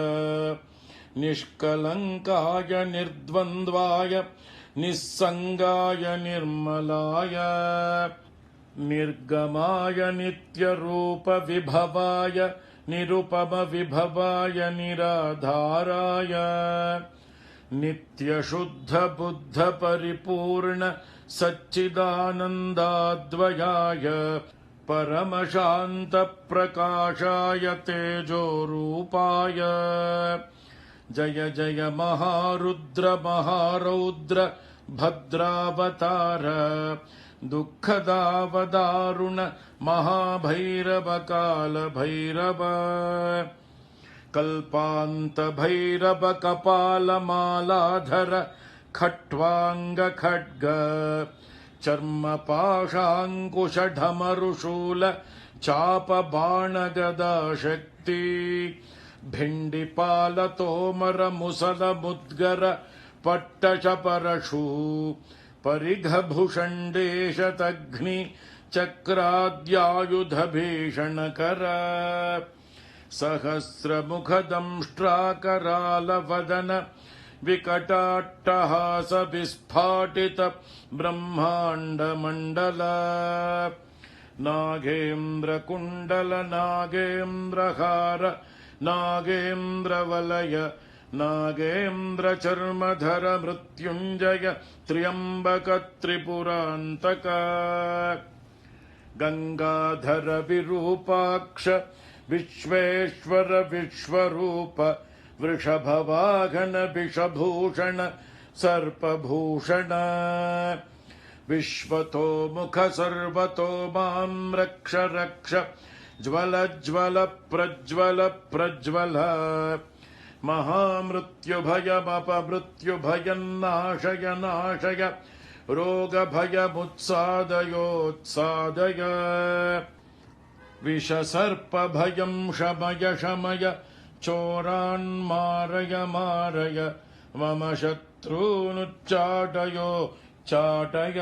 निष्कलङ्काय निर्द्वन्द्वाय निस्सङ्गाय निर्मलाय निर्गमाय नित्यरूपविभवाय निरुपमविभवाय निराधाराय नित्यशुद्धबुद्धपरिपूर्ण सच्चिदानन्दाद्वयाय परमशान्तप्रकाशाय तेजोरूपाय जय जय महारुद्र महारौद्र भद्रावतार दुःखदावदारुण महाभैरव कालभैरव कल्पान्तभैरव कपालमालाधर खट्वाङ्गखड्ग चर्मपाशाङ्कुशढमरुशूल चापबाणगदाशक्ति भिण्डिपालतोमरमुसलमुद्गर पट्टशपरशू परिघभुषण्डेशतघ्नि चक्राद्यायुधभीषणकर सहस्रमुखदंष्ट्राकरालवदन विकटाट्टहासविस्फाटित ब्रह्माण्डमण्डल नागेन्द्रकुण्डल नागेन्द्रहार नागेन्द्रवलय नागेन्द्रचर्मधर मृत्युञ्जय त्र्यम्बक त्रिपुरान्तक गंगाधर विरूपाक्ष विश्वेश्वर विश्वरूप वृषभवाहन विषभूषण सर्पभूषण विश्वतो मुख सर्वतो मां रक्ष रक्ष ज्वल ज्वल प्रज्वल प्रज्वल महामृत्युभयमपमृत्युभयन्नाशय नाशय रोगभयमुत्सादयोत्सादय विषसर्पभयं शमय शमय चोरान्मारय मारय मम शत्रूनुच्चाटयो चाटय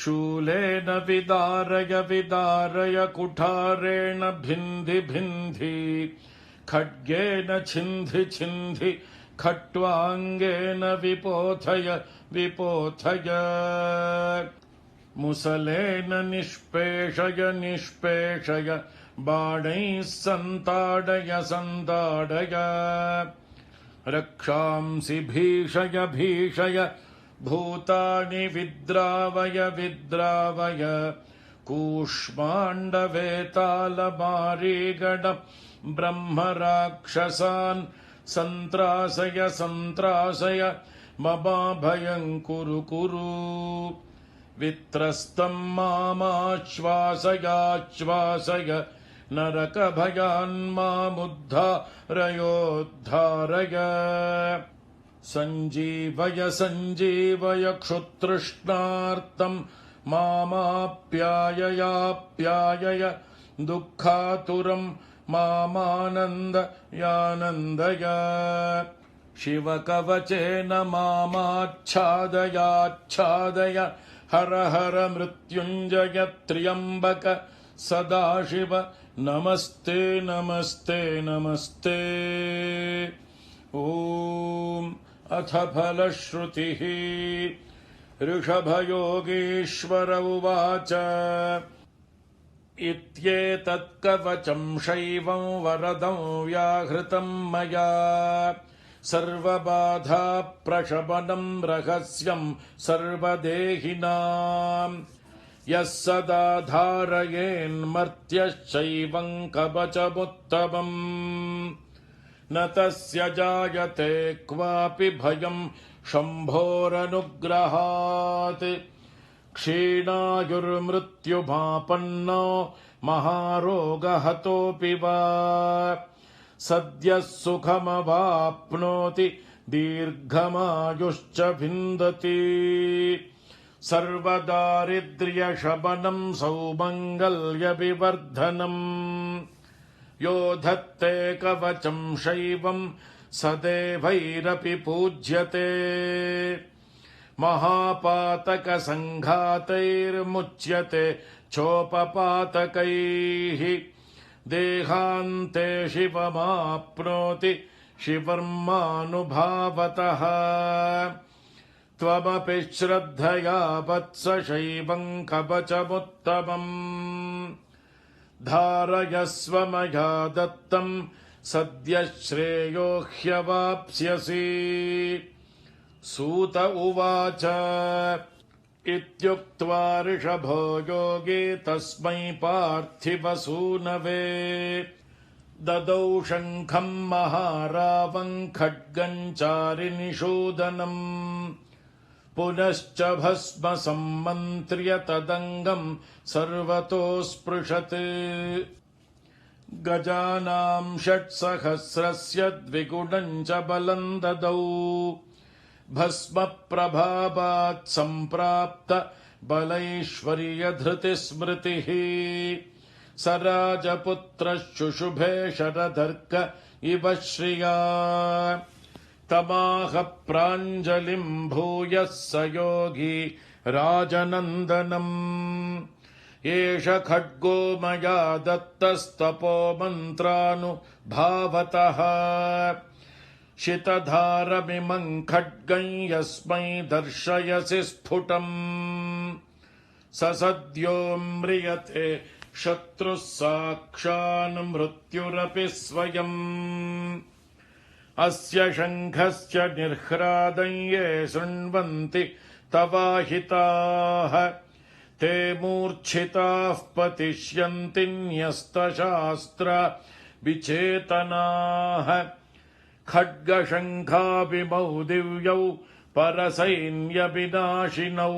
शूलेन विदारय विदारय कुठारेण भिन्धि भिन्धि खड्गेन छिन्धि छिन्धि खट्वाङ्गेन विपोथय विपोथय मुसलेन निष्पेषय निष्पेषय बाणैः सन्ताडय सन्ताडय रक्षांसि भीषय भीषय भूतानि विद्रावय विद्रावय कूष्माण्डवेतालमारीगण ब्रह्मराक्षसान् सन्त्रासय सन्त्रासय ममाभयं कुरु कुरु वित्रस्तं मामाश्वासयाश्वासय नरकभयान् मामुद्धारयोद्धारय सञ्जीवय सञ्जीवय क्षुतृष्णार्तं मामाप्याययाप्यायय दुःखातुरं मामानन्दयानन्दय शिवकवचेन मामाच्छादयाच्छादय हर हर मृत्युञ्जय त्र्यम्बक सदाशिव नमस्ते नमस्ते नमस्ते ॐ अथ फलश्रुतिः ऋषभयोगीश्वर उवाच इत्येतत्कवचं शैवं वरदं व्याहृतं मया सर्वबाधाप्रशमनं रहस्यं सर्वदेहिनां यः सदा धारयेन्मर्त्यश्चैवं कवचमुत्तमम् न तस्य जायते क्वापि भयं शम्भोरनुग्रहात् क्षीणायुर्मृत्युमापन्नो महारोगहतोऽपि वा सद्यः सुखमवाप्नोति दीर्घमायुश्च विन्दति सर्वदारिद्र्यशमनं सौमङ्गल्यविवर्धनम् यो धत्ते कवचं शैवं सदेवैरपि पूज्यते महापातकसङ्घातैर्मुच्यते चोपपातकैः देहान्ते शिवमाप्नोति शिवर्मानुभावतः त्वमपि श्रद्धया वत्स शैवं कवचमुत्तमम् धारयस्व मया दत्तं सद्यः श्रेयो ह्यवाप्स्यसि सूत उवाच इत्युक्त्वा ऋषभो योगी तस्मै पार्थिवसूनवे ददौ शङ्खं महारावं खड्गं चारिनिषूदनम् पुनश्च भस्म सम्मन्त्र्य तदङ्गं सर्वतो स्पृशत् गजानां 6,000 द्विगुणं च बलं ददौ भस्म प्रभावात् सम्प्राप्त बलैश्वर्यधृतिस्मृतिः स राजपुत्रः शरधर्क इव श्रिया तमाह प्राञ्जलिं भूयः स योगी राजनन्दनम् एष खड्गो मया दत्तस्तपो मन्त्रानुभावतः शितधारमिमं खड्गं यस्मै दर्शयसि स्फुटम् स सद्यो म्रियते शत्रुः साक्षान् मृत्युरपि स्वयम् अस्य शङ्खस्य निर्ह्रादं ये शृण्वन्ति तवाहिताः ते मूर्च्छिताः पतिष्यन्ति न्यस्तशास्त्र विचेतनाः खड्गशङ्खाभिमौ दिव्यौ परसैन्यविनाशिनौ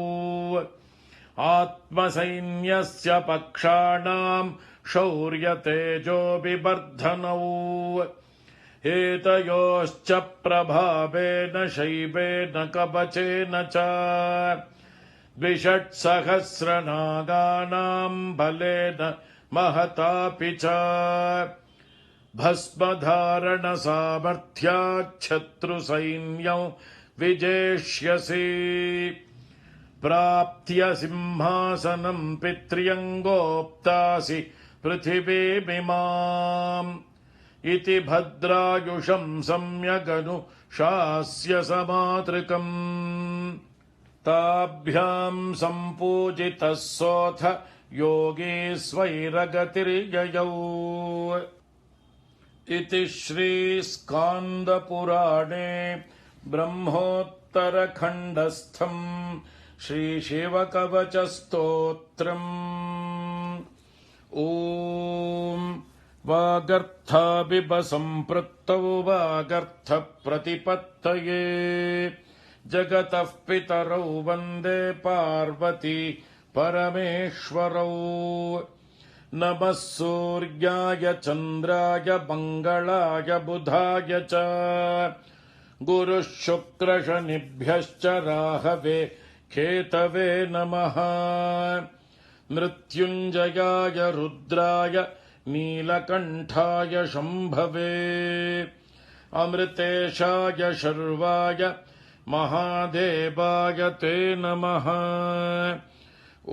आत्मसैन्यस्य पक्षाणां शौर्यतेजोभिवर्धनौ एतयोश्च प्रभावेन शैवेन कवचेन च 2,600 नागानां बलेन महतापि च भस्मधारणसामर्थ्याच्छत्रुसैन्यं विजेष्यसि प्राप्त्य सिंहासनं पित्र्यङ्गोप्तासि पृथिवीमिमाम् इति भद्रायुषं सम्यगनुशास्य समातृकम् ताभ्यां सम्पूजितः सोऽथ योगी स्वैरगतिर्ययौ इति श्रीस्कान्दपुराणे ब्रह्मोत्तरखण्डस्थं श्रीशिवकवचस्तोत्रम् ॐ वागर्थाभिवसम्पृक्तौ वागर्थप्रतिपत्तये जगतः पितरौ वन्दे पार्वती परमेश्वरौ नमः सूर्याय चन्द्राय मङ्गलाय बुधाय च गुरुः शुक्रशनिभ्यश्च राहवे केतवे नमः मृत्युञ्जयाय रुद्राय नीलकण्ठाय शम्भवे अमृतेशाय शर्वाय महादेवाय ते नमः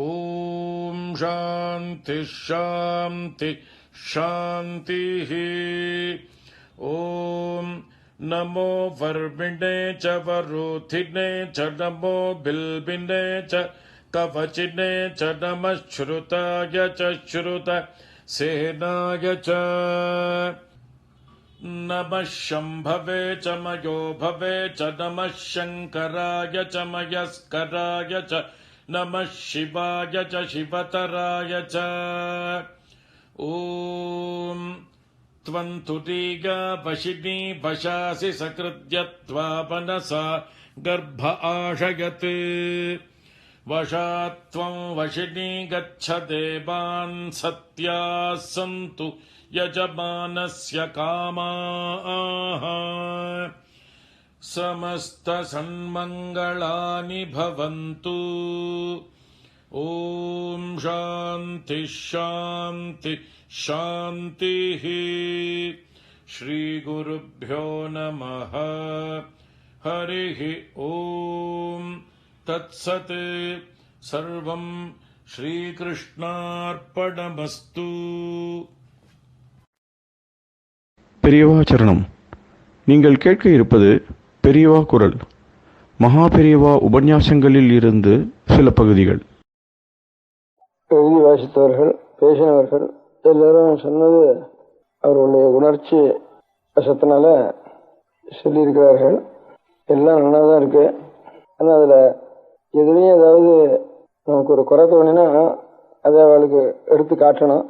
ॐ शान्ति शान्ति शान्तिः ॐ नमो वर्मिणे च वरुथिने च नमो बिल्बिने च कवचिने च नमः श्रुताय च श्रुत सेनाय च नमः शम्भवे च मयो भवे च नमः शङ्कराय च मयस्कराय च नमः शिवाय च शिवतराय च ॐ त्वं तुरीया वशिनी वशासि सकृद्य त्वा मनसा गर्भ आशयत् वशात्त्वं वशिनी गच्छ देवान् सत्याः सन्तु यजमानस्य कामाः समस्तसन्मङ्गलानि भवन्तु ॐ शान्ति शान्ति शान्तिः श्रीगुरुभ्यो नमः हरिः ॐ तत्सत् सर्वं श्रीकृष्णार्पणमस्तु. பெரியவா சரணம். நீங்கள் கேட்க இருப்பது பெரியவா குரல். மகா பெரியவா உபன்யாசங்களில் இருந்து சில பகுதிகள். எழுதி வாசித்தவர்கள், பேசினவர்கள் எல்லாரும் சொன்னது அவர்களுடைய உணர்ச்சி வசத்தினால சொல்லியிருக்கிறார்கள். எல்லாம் நல்லா தான் இருக்கு. ஆனால் அதில் எதுலேயும் ஏதாவது நமக்கு ஒரு குறை தோணினா அதை அவளுக்கு எடுத்து காட்டணும்.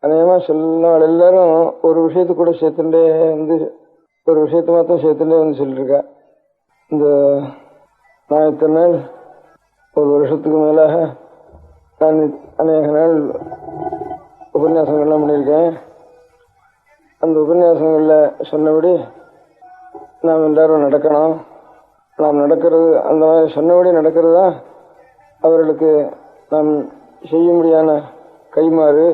அநேகமாக சொன்னவள் எல்லாரும் ஒரு விஷயத்து கூட சேர்த்துட்டே வந்து ஒரு விஷயத்த மாத்திரம் சேர்த்துட்டே வந்து சொல்லியிருக்கா. இந்த நான் இத்தனை நாள் ஒரு வருஷத்துக்கு மேலாக நான் அநேக நாள் உபன்யாசங்கள்லாம் பண்ணியிருக்கேன். அந்த உபன்யாசங்களில் சொன்னபடி நாம் எல்லாரும் நடக்கணும். நாம் நடக்கிறது அந்த மாதிரி சொன்னபடி நடக்கிறது தான் அவர்களுக்கு நாம் செய்யும்படியான கைமாறு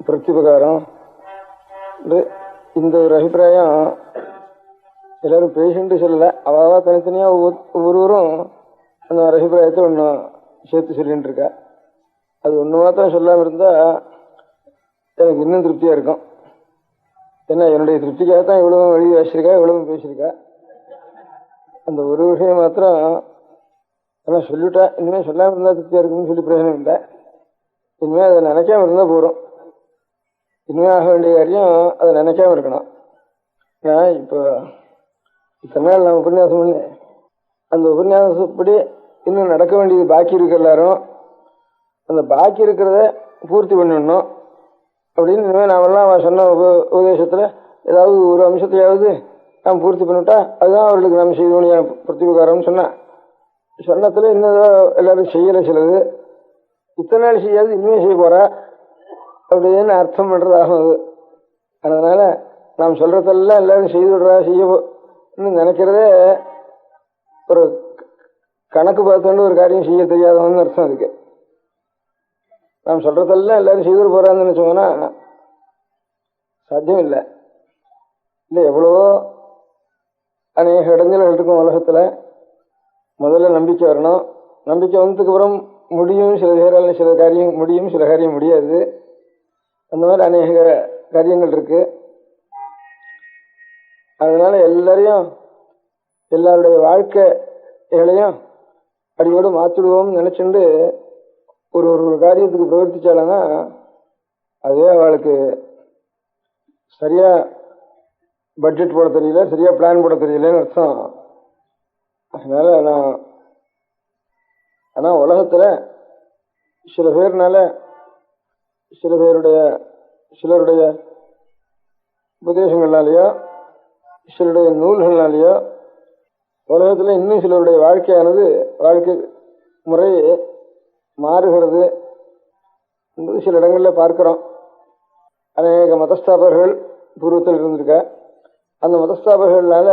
பிரத்யுபகாரம். இந்த ஒரு அபிப்பிராயம் எல்லாரும் பேஷண்ட்டு சொல்லலை, அவாவா தனித்தனியாக ஒவ்வொருவரும் அந்த ஒரு அபிப்பிராயத்தை ஒன்று சேர்த்து சொல்லிட்டு இருக்கா. அது ஒன்று மாத்திரம் சொல்லாமல் இருந்தால் எனக்கு இன்னும் திருப்தியாக இருக்கும். ஏன்னா என்னுடைய திருப்திக்காகத்தான் இவ்வளவும் எழுதி வச்சிருக்கா, இவ்வளவும் பேசியிருக்கா. அந்த ஒரு விஷயம் மாத்திரம் ஆனால் சொல்லிட்டா. இனிமேல் சொல்லாமல் இருந்தால் திருப்தியாக இருக்குன்னு சொல்லி பிரயோஜனம் இல்லை. இனிமேல் அதை நினைக்காம இருந்தால் போகிறோம். இனிமேல் ஆக வேண்டிய காரியம் அதை நினைக்காம இருக்கணும். ஏன்னா இப்போ இத்தனை நாள் நான் உபன்யாசம் பண்ணேன். அந்த உபன்யாசப்படி இன்னும் நடக்க வேண்டியது பாக்கி இருக்கு. எல்லாரும் அந்த பாக்கி இருக்கிறத பூர்த்தி பண்ணிடணும் அப்படின்னு இனிமேல் நாமெல்லாம் சொன்ன உபதேசத்தில் ஏதாவது ஒரு அம்சத்தையாவது நாம் பூர்த்தி பண்ணிவிட்டா அதுதான் அவர்களுக்கு நம்ம செய்ய வேண்டிய பிரத்யுபகாரம்னு சொன்னத்தில் இன்னும் எல்லாரும் செய்யலை. சிலது இத்தனை நாள் செய்யாது இனிமேல் செய்ய போகிறா அப்படின்னு அர்த்தம் பண்ணுறதாகும் அது. அதனால் நாம் சொல்கிறதெல்லாம் எல்லாரும் செய்து விடுறா செய்யன்னு நினைக்கிறதே ஒரு கணக்கு பார்த்துட்டு ஒரு காரியம் செய்ய தெரியாதவன்னு அர்த்தம் அதுக்கு. நாம் சொல்கிறதெல்லாம் எல்லாரும் செய்து போகிறான்னு நினச்சோம்னா சாத்தியம் இல்லை. இல்லை எவ்வளவோ அநேக இடைஞ்சல்கள் இருக்கும் உலகத்தில். முதல்ல நம்பிக்கை வரணும். நம்பிக்கை வந்ததுக்கு அப்புறம் முடியும். சில காரியம் முடியும், சில காரியம் முடியாது. அந்த மாதிரி அநேக காரியங்கள் இருக்கு. அதனால எல்லாருடைய வாழ்க்கைகளையும் அடியோடு மாற்றிடுவோம்னு நினைச்சுட்டு ஒரு காரியத்துக்கு பிரவர்த்திச்சாலன்னா அதே அவளுக்கு சரியா பட்ஜெட் போட தெரியல, சரியா பிளான் போட தெரியலன்னு அர்த்தம். அதனால ஆனால் உலகத்தில் சில பேர்னால சிலருடைய உபதேசங்கள்னாலேயோ சிலருடைய நூல்கள்னாலேயோ உலகத்தில் இன்னும் சிலருடைய வாழ்க்கை முறை மாறுகிறது என்பது சில இடங்களில் பார்க்கிறோம். அநேக மதஸ்தாபகர்கள் பூர்வத்தில் இருந்திருக்க. அந்த மதஸ்தாபகர்களால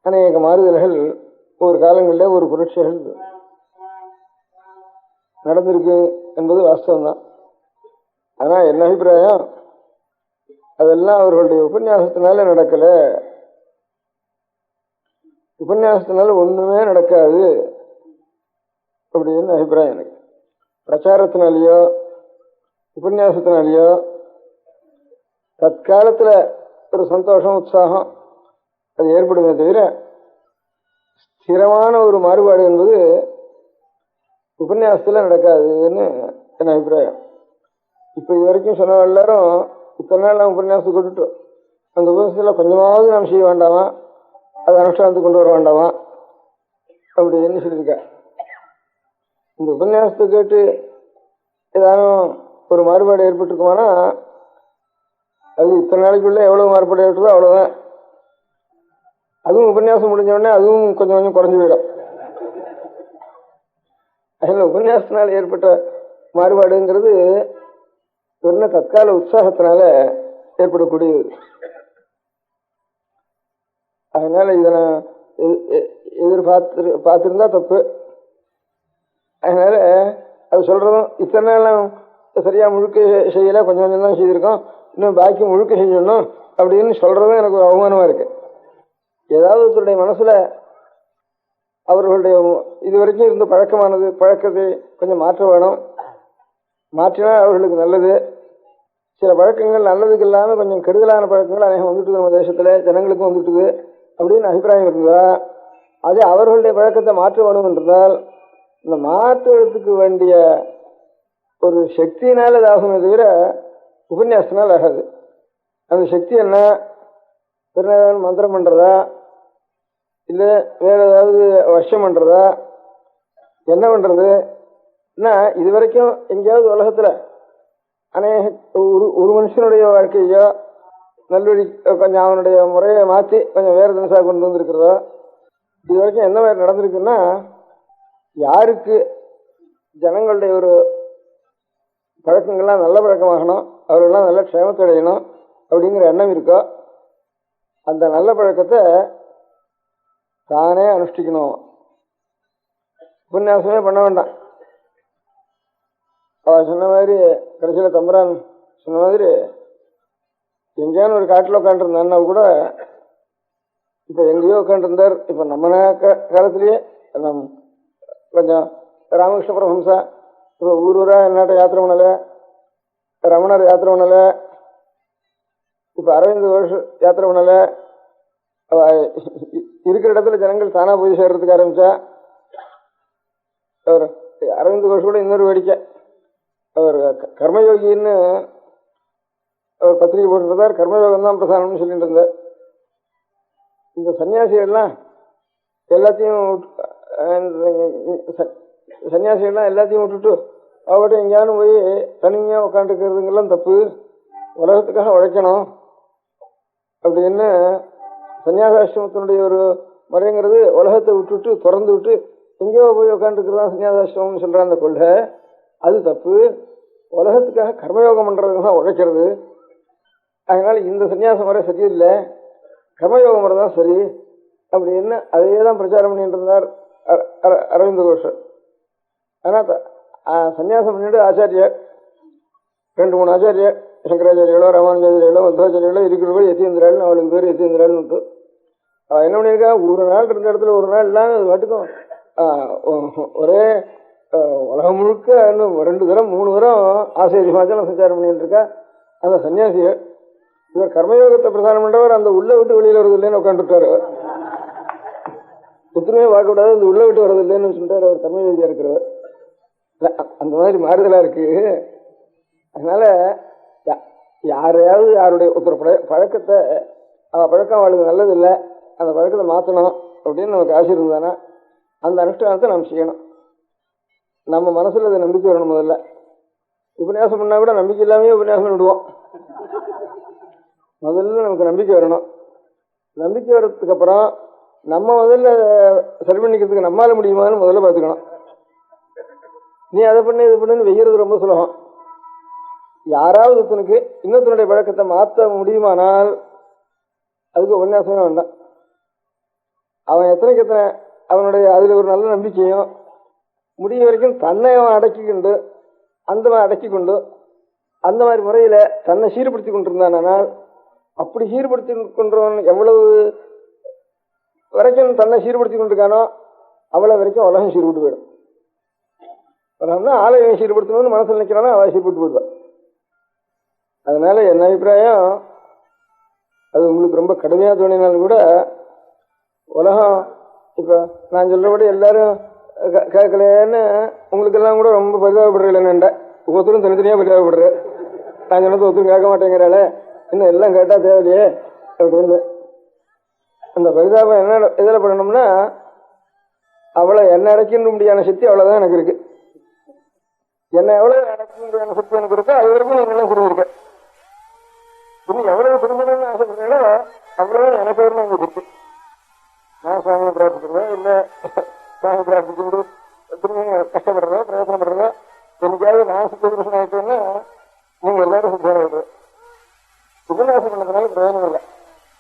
அநேக மாறுதல்கள் ஒரு காலங்களில் ஒரு புரட்சிகள் நடந்திருக்கு என்பது வாஸ்தவம்தான். ஆனால் என்ன அபிப்பிராயம், அதெல்லாம் அவர்களுடைய உபன்யாசத்தினால நடக்கலை. உபன்யாசத்தினால ஒன்றுமே நடக்காது அப்படின்னு அபிப்பிராயம் எனக்கு. பிரச்சாரத்தினாலேயோ உபன்யாசத்தினாலேயோ தற்காலத்தில் ஒரு சந்தோஷம் உற்சாகம் அது ஏற்படுமே தவிர ஸ்திரமான ஒரு மாறுபாடு என்பது உபன்யாசத்தில் நடக்காதுன்னு என் அபிப்பிராயம். இப்போ இது வரைக்கும் சொன்ன எல்லாரும் இத்தனை நாள் நாம் உபன்யாசத்துக்கு கொண்டுட்டோம். அந்த உபன்யாசத்தில் கொஞ்சமாவது நாம் செய்ய வேண்டாமா, அதை அனுஷ்டானத்துக்கு கொண்டு வர வேண்டாமா அப்படின்னு சொல்லியிருக்கா. இந்த உபன்யாசத்தை கேட்டு ஏதானும் ஒரு மாறுபாடு ஏற்பட்டுருக்குமானா அது இத்தனை நாளைக்குள்ள எவ்வளவு மாறுபாடு ஏற்பட்டதோ அவ்வளோதான். அதுவும் உபன்யாசம் முடிஞ்சோடனே அதுவும் கொஞ்சம் கொஞ்சம் குறைஞ்சு போயிடும். அதில் உபன்யாசத்தினால் ஏற்பட்ட மாறுபாடுங்கிறது ஒரு தற்கால உற்சாகத்தினால ஏற்படக்கூடியது. அதனால இதை நான் பார்த்திருந்தா தப்பு. அதனால அது சொல்றதும் இத்தனை நாள் சரியா முழுக்க செய்யல, கொஞ்சம் கொஞ்சம் தான் செய்திருக்கோம், இன்னும் பாக்கி முழுக்க செய்யணும் அப்படின்னு சொல்றதும் எனக்கு ஒரு அவமானமா இருக்கு. ஏதாவது ஒருத்தருடைய மனசுல அவர்களுடைய இதுவரைக்கும் இருந்த பழக்கத்தை கொஞ்சம் மாற்ற வேணும். மாற்றினா அவர்களுக்கு நல்லது. சில பழக்கங்கள் நல்லதுக்கு இல்லாம கொஞ்சம் கெடுதலான பழக்கங்கள் அநேகம் வந்துட்டு நம்ம தேசத்துல ஜனங்களுக்கும் வந்துட்டுது அப்படின்னு அபிப்பிராயம் இருந்தா அதே அவர்களுடைய பழக்கத்தை மாற்ற வேணும் என்றால் இந்த மாற்றுவதற்கு வேண்டிய ஒரு சக்தியினால இதாகுமே தவிர உபன்யாசத்தினால் ஆகாது. அந்த சக்தி என்ன? பெருநாள் மந்திரம் பண்றதா, இல்ல வேற ஏதாவது வருஷம் பண்றதா, என்ன பண்றது? இது வரைக்கும் எங்கேயாவது உலகத்துல அநேக ஒரு மனுஷனுடைய வாழ்க்கையோ நல்வழி கொஞ்சம் அவனுடைய முறையை மாற்றி கொஞ்சம் வேற தினசாக கொண்டு வந்திருக்கிறதோ இது வரைக்கும் என்ன மாதிரி நடந்திருக்குன்னா, யாருக்கு ஜனங்களுடைய ஒரு பழக்கங்கள்லாம் நல்ல பழக்கமாகணும், அவர்களெல்லாம் நல்ல க்ஷேமத்தை அடையணும் அப்படிங்கிற எண்ணம் இருக்கோ அந்த நல்ல பழக்கத்தை தானே அனுஷ்டிக்கணும். உபன்யாசமே பண்ண வேண்டாம். அவ சொன்ன மாதிரி கடைசியில தம்பரான் சொன்ன மாதிரி எங்கேயானு ஒரு காட்டில் உட்காந்துருந்தான்னா கூட இப்ப எங்கேயோ உட்காந்துருந்தார். இப்ப நம்ம காலத்திலேயே கொஞ்சம் ராமகிருஷ்ண பரமஹம்சா இப்ப ஊரூரா என்னாட்ட யாத்திரை பண்ணல, ரமணர் யாத்திரை பண்ணல, இப்ப அரவிந்த் கோஷ் யாத்திரை பண்ணல. இருக்கிற இடத்துல ஜனங்கள் தானா போய் சேர்றதுக்கு ஆரம்பிச்சா. அவர் அரவிந்த் கோஷ் கூட இன்னொரு வேடிக்கை, அவர் கர்மயோகின்னு அவர் பத்திரிகை போட்டுருந்தார். கர்மயோகம் தான் பிரதானம்னு சொல்லிட்டு இருந்தார். இந்த சன்னியாசிகள்லாம் எல்லாத்தையும் விட்டுட்டு அவர்கிட்ட எங்கேயானு போய் தனியா உட்காந்துருக்கிறதுங்கெல்லாம் தப்பு, உலகத்துக்காக உழைக்கணும் அப்படின்னு சன்னியாசாசிரமத்தினுடைய ஒரு முறைங்கிறது உலகத்தை விட்டுட்டு திறந்து விட்டு எங்கேயோ போய் உட்காந்துருக்கிறதா சன்னியாசாசிரமம்னு சொல்ற அந்த கொள்கை, அது தப்பு. உலகத்துக்காக கர்மயோகம் பண்றதுக்கு தான் உழைக்கிறது. அதனால இந்த சன்னியாச முறை சரியில்லை, கர்மயோக முறை தான் சரி அப்படின்னு அதையே தான் பிரச்சாரம் பண்ணிட்டு இருந்தார் அரவிந்த கோஷர். ஆனா சன்னியாசம் பண்ணிட்டு ஆச்சாரியர் 2-3 ஆச்சாரியர், சங்கராச்சாரிகளோ ராமானுஜாச்சாரிகளோ மத்வாச்சாரிகளோ இருக்கிறவர்கள் யதீந்திராள்னு, அவளுக்கு பேர் யதீந்திராள்னு விட்டு அவள் என்ன பண்ணியிருக்கா, ஒரு நாள் இருந்த இடத்துல ஒரு நாள் இல்லாம அது மட்டுக்கும் ஒரே உலகம் முழுக்க இன்னும் 2 தரம் 3 தரம் ஆசிரிய ஹிமாச்சலம் சஞ்சாரம் பண்ணிட்டு இருக்கா அந்த சன்னியாசியர். இவர் கர்மயோகத்தை பிரதானம் பண்றவர் அந்த உள்ள விட்டு வெளியில வருது இல்லைன்னு உட்காந்துட்டாரு. ஒத்துமையே பார்க்க கூடாது, அந்த உள்ள விட்டு வர்றது இல்லைன்னு சொல்லிட்டாரு அவர் கர்மயோகியா இருக்கிறவர். அந்த மாதிரி மாறுதலா இருக்கு. அதனால யாரையாவது யாருடைய ஒருத்தர் பழக்கத்தை பழக்கம் அவளுக்கு நல்லது இல்லை, அந்த பழக்கத்தை மாற்றணும் அப்படின்னு நமக்கு ஆசை இருந்தானா அந்த அனுஷ்டானத்தை நாம் செய்யணும். நம்ம மனசுல அதை நம்பிக்கை வரணும். முதல்ல உபன்யாசம் பண்ணா கூட நம்பிக்கை இல்லாமே உபன்யாசம் விடுவோம். முதல்ல நமக்கு நம்பிக்கை வரணும். நம்பிக்கை வர்றதுக்கு அப்புறம் நம்ம முதல்ல சரி பண்ணிக்கிறதுக்கு நம்மளால முடியுமான்னு முதல்ல பார்த்துக்கணும். நீ அதை பண்ணு இது பண்ணுன்னு வெய்யறது ரொம்ப சுலபம். யாராவது ஒருத்தனுக்கு இன்னொருத்தனுடைய பழக்கத்தை மாற்ற முடியுமானால் அதுக்கு உபன்யாசமே வேண்டாம். அவன் எத்தனைக்கு எத்தனை அவனுடைய அதுல ஒரு நல்ல நம்பிக்கையும் முடிய வரைக்கும் தன்னை அவன் அடக்கிக்கொண்டு அந்த மாதிரி முறையில தன்னை சீர்படுத்தி கொண்டிருந்தானால், அப்படி சீர்படுத்தி கொண்டவன் எவ்வளவு வரைக்கும் தன்னை சீர்படுத்தி கொண்டிருக்கானோ அவ்வளவு வரைக்கும் உலகம் சீர்பட்டு போயிடும். உலகம்னா ஆலயம் சீர்படுத்தணும்னு மனசில் நினைக்கிறானோ அவ சீர்பட்டு போயிடுவான். அதனால என் அபிப்பிராயம், அது உங்களுக்கு ரொம்ப கடுமையா தோணினாலும் கூட உலகம் இப்ப நான் சொல்றபடி எல்லாரும் கேட்கலன்னு உங்களுக்கு எல்லாம் கூட ரொம்ப பரிதாபப்படுறேன். ஒவ்வொருத்தரும் தனித்தனியா பரிதாபப்படுற. நான் சொன்னது ஒருத்தரும் கேட்க மாட்டேங்கிறாளே, இன்னும் எல்லாம் கேட்டா தேவையில்லையே அப்படின்னு. அந்த பரிதாபம் என்ன எதில் பண்ணணும்னா, அவளை என்ன அடைக்கின்ற முடியாத சக்தி அவ்வளவுதான் எனக்கு இருக்கு. என்னை எவ்வளவு அடைக்கின்ற சக்தி எனக்கு இருக்கோ அது வரைக்கும் நீங்க எல்லாம் புரிஞ்சிருக்க. இன்னும் எவ்வளவு புரிஞ்சணும்னு ஆசைப்படுறீங்களோ அவ்வளவு எனக்கு பேர் உங்களுக்கு இருக்கு. நான் சுவாமியை பிரார்த்திக்கிறதோ இல்ல சுவாமி பிரார்த்திக்கிறது கஷ்டப்படுறதோ பிரயோசனம் பண்றதோ எனக்காவது நான் சுத்தகிருஷ்ணன் ஆயிட்டோன்னா நீங்க எல்லாரும் சுத்தம் உபன்யாசம் பண்ணதுனால பிரயோஜனம் இல்லை.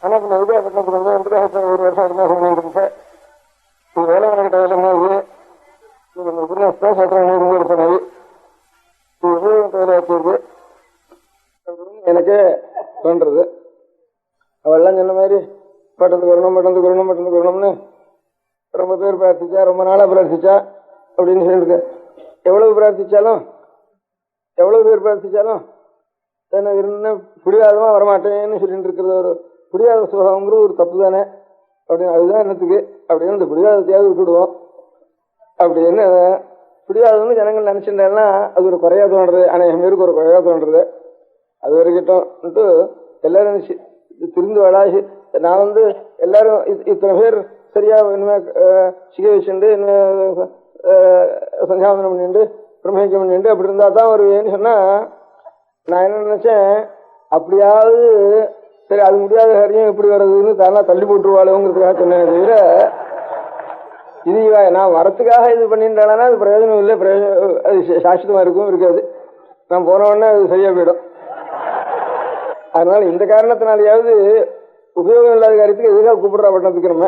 ஆனா இப்ப நெருப்பாட்டத்துக்கு வெங்கடாசம் 1 வருஷம் உபன்யாசம் பண்ணிட்டு இருப்பேன். இது வேலை கிட்ட வேலை உபன்யாசத்தை சட்டம் 100 வருஷம் பட்டத்துக்கு வரணும்னு ரொம்ப பேர் பிரார்த்திச்சா, ரொம்ப நாளா பிரார்த்திச்சா அப்படின்னு சொல்லிட்டு எவ்வளவு பேர் பிரார்த்திச்சாலும் எனக்கு என்ன புரியாதமா வரமாட்டேன்னு சொல்லிட்டு இருக்கிறது ஒரு புரியாத சுகங்கிறது ஒரு தப்பு தானே அப்படின்னு. அதுதான் என்னத்துக்கு அப்படின்னு இந்த புரியாதத்தையாவது விட்டுடுவோம் அப்படின்னு. புரியாததுன்னு ஜனங்கள் நினைச்சிருந்தேன்னா அது ஒரு குறையா தோன்றது, அநேகம் பேருக்கு ஒரு குறையா தோன்றது. அது வரைக்கிட்டோம்ட்டு எல்லாரும் திருந்து வளாசி. நான் எல்லாரும் இத்தனை பேர் சரியா இனிமே சிகை வச்சுண்டு சஞ்சாவனம் பண்ணிட்டு பிரம்மேக்கம் பண்ணிட்டு அப்படி இருந்தா தான் வருவேன்னு சொன்னா, நான் என்ன நினைச்சேன், அப்படியாவது சரி அது முடியாத காரியம் எப்படி வர்றதுன்னு தானா தள்ளி போட்டுருவாளுங்கிறதுக்காக சொன்னேன். தவிர இது நான் வரத்துக்காக இது பண்ணிட்டானா அது பிரயோஜனம் இல்லை, அது சாஸ்வதமா இருக்கும் இருக்காது, நான் போன உடனே அது சரியா போயிடும். அதனால இந்த காரணத்தினாலேயாவது உபயோகம் இல்லாத காரியத்துக்கு எதுக்காக கூப்பிடுறா பட்டணத்துக்கு நம்ம,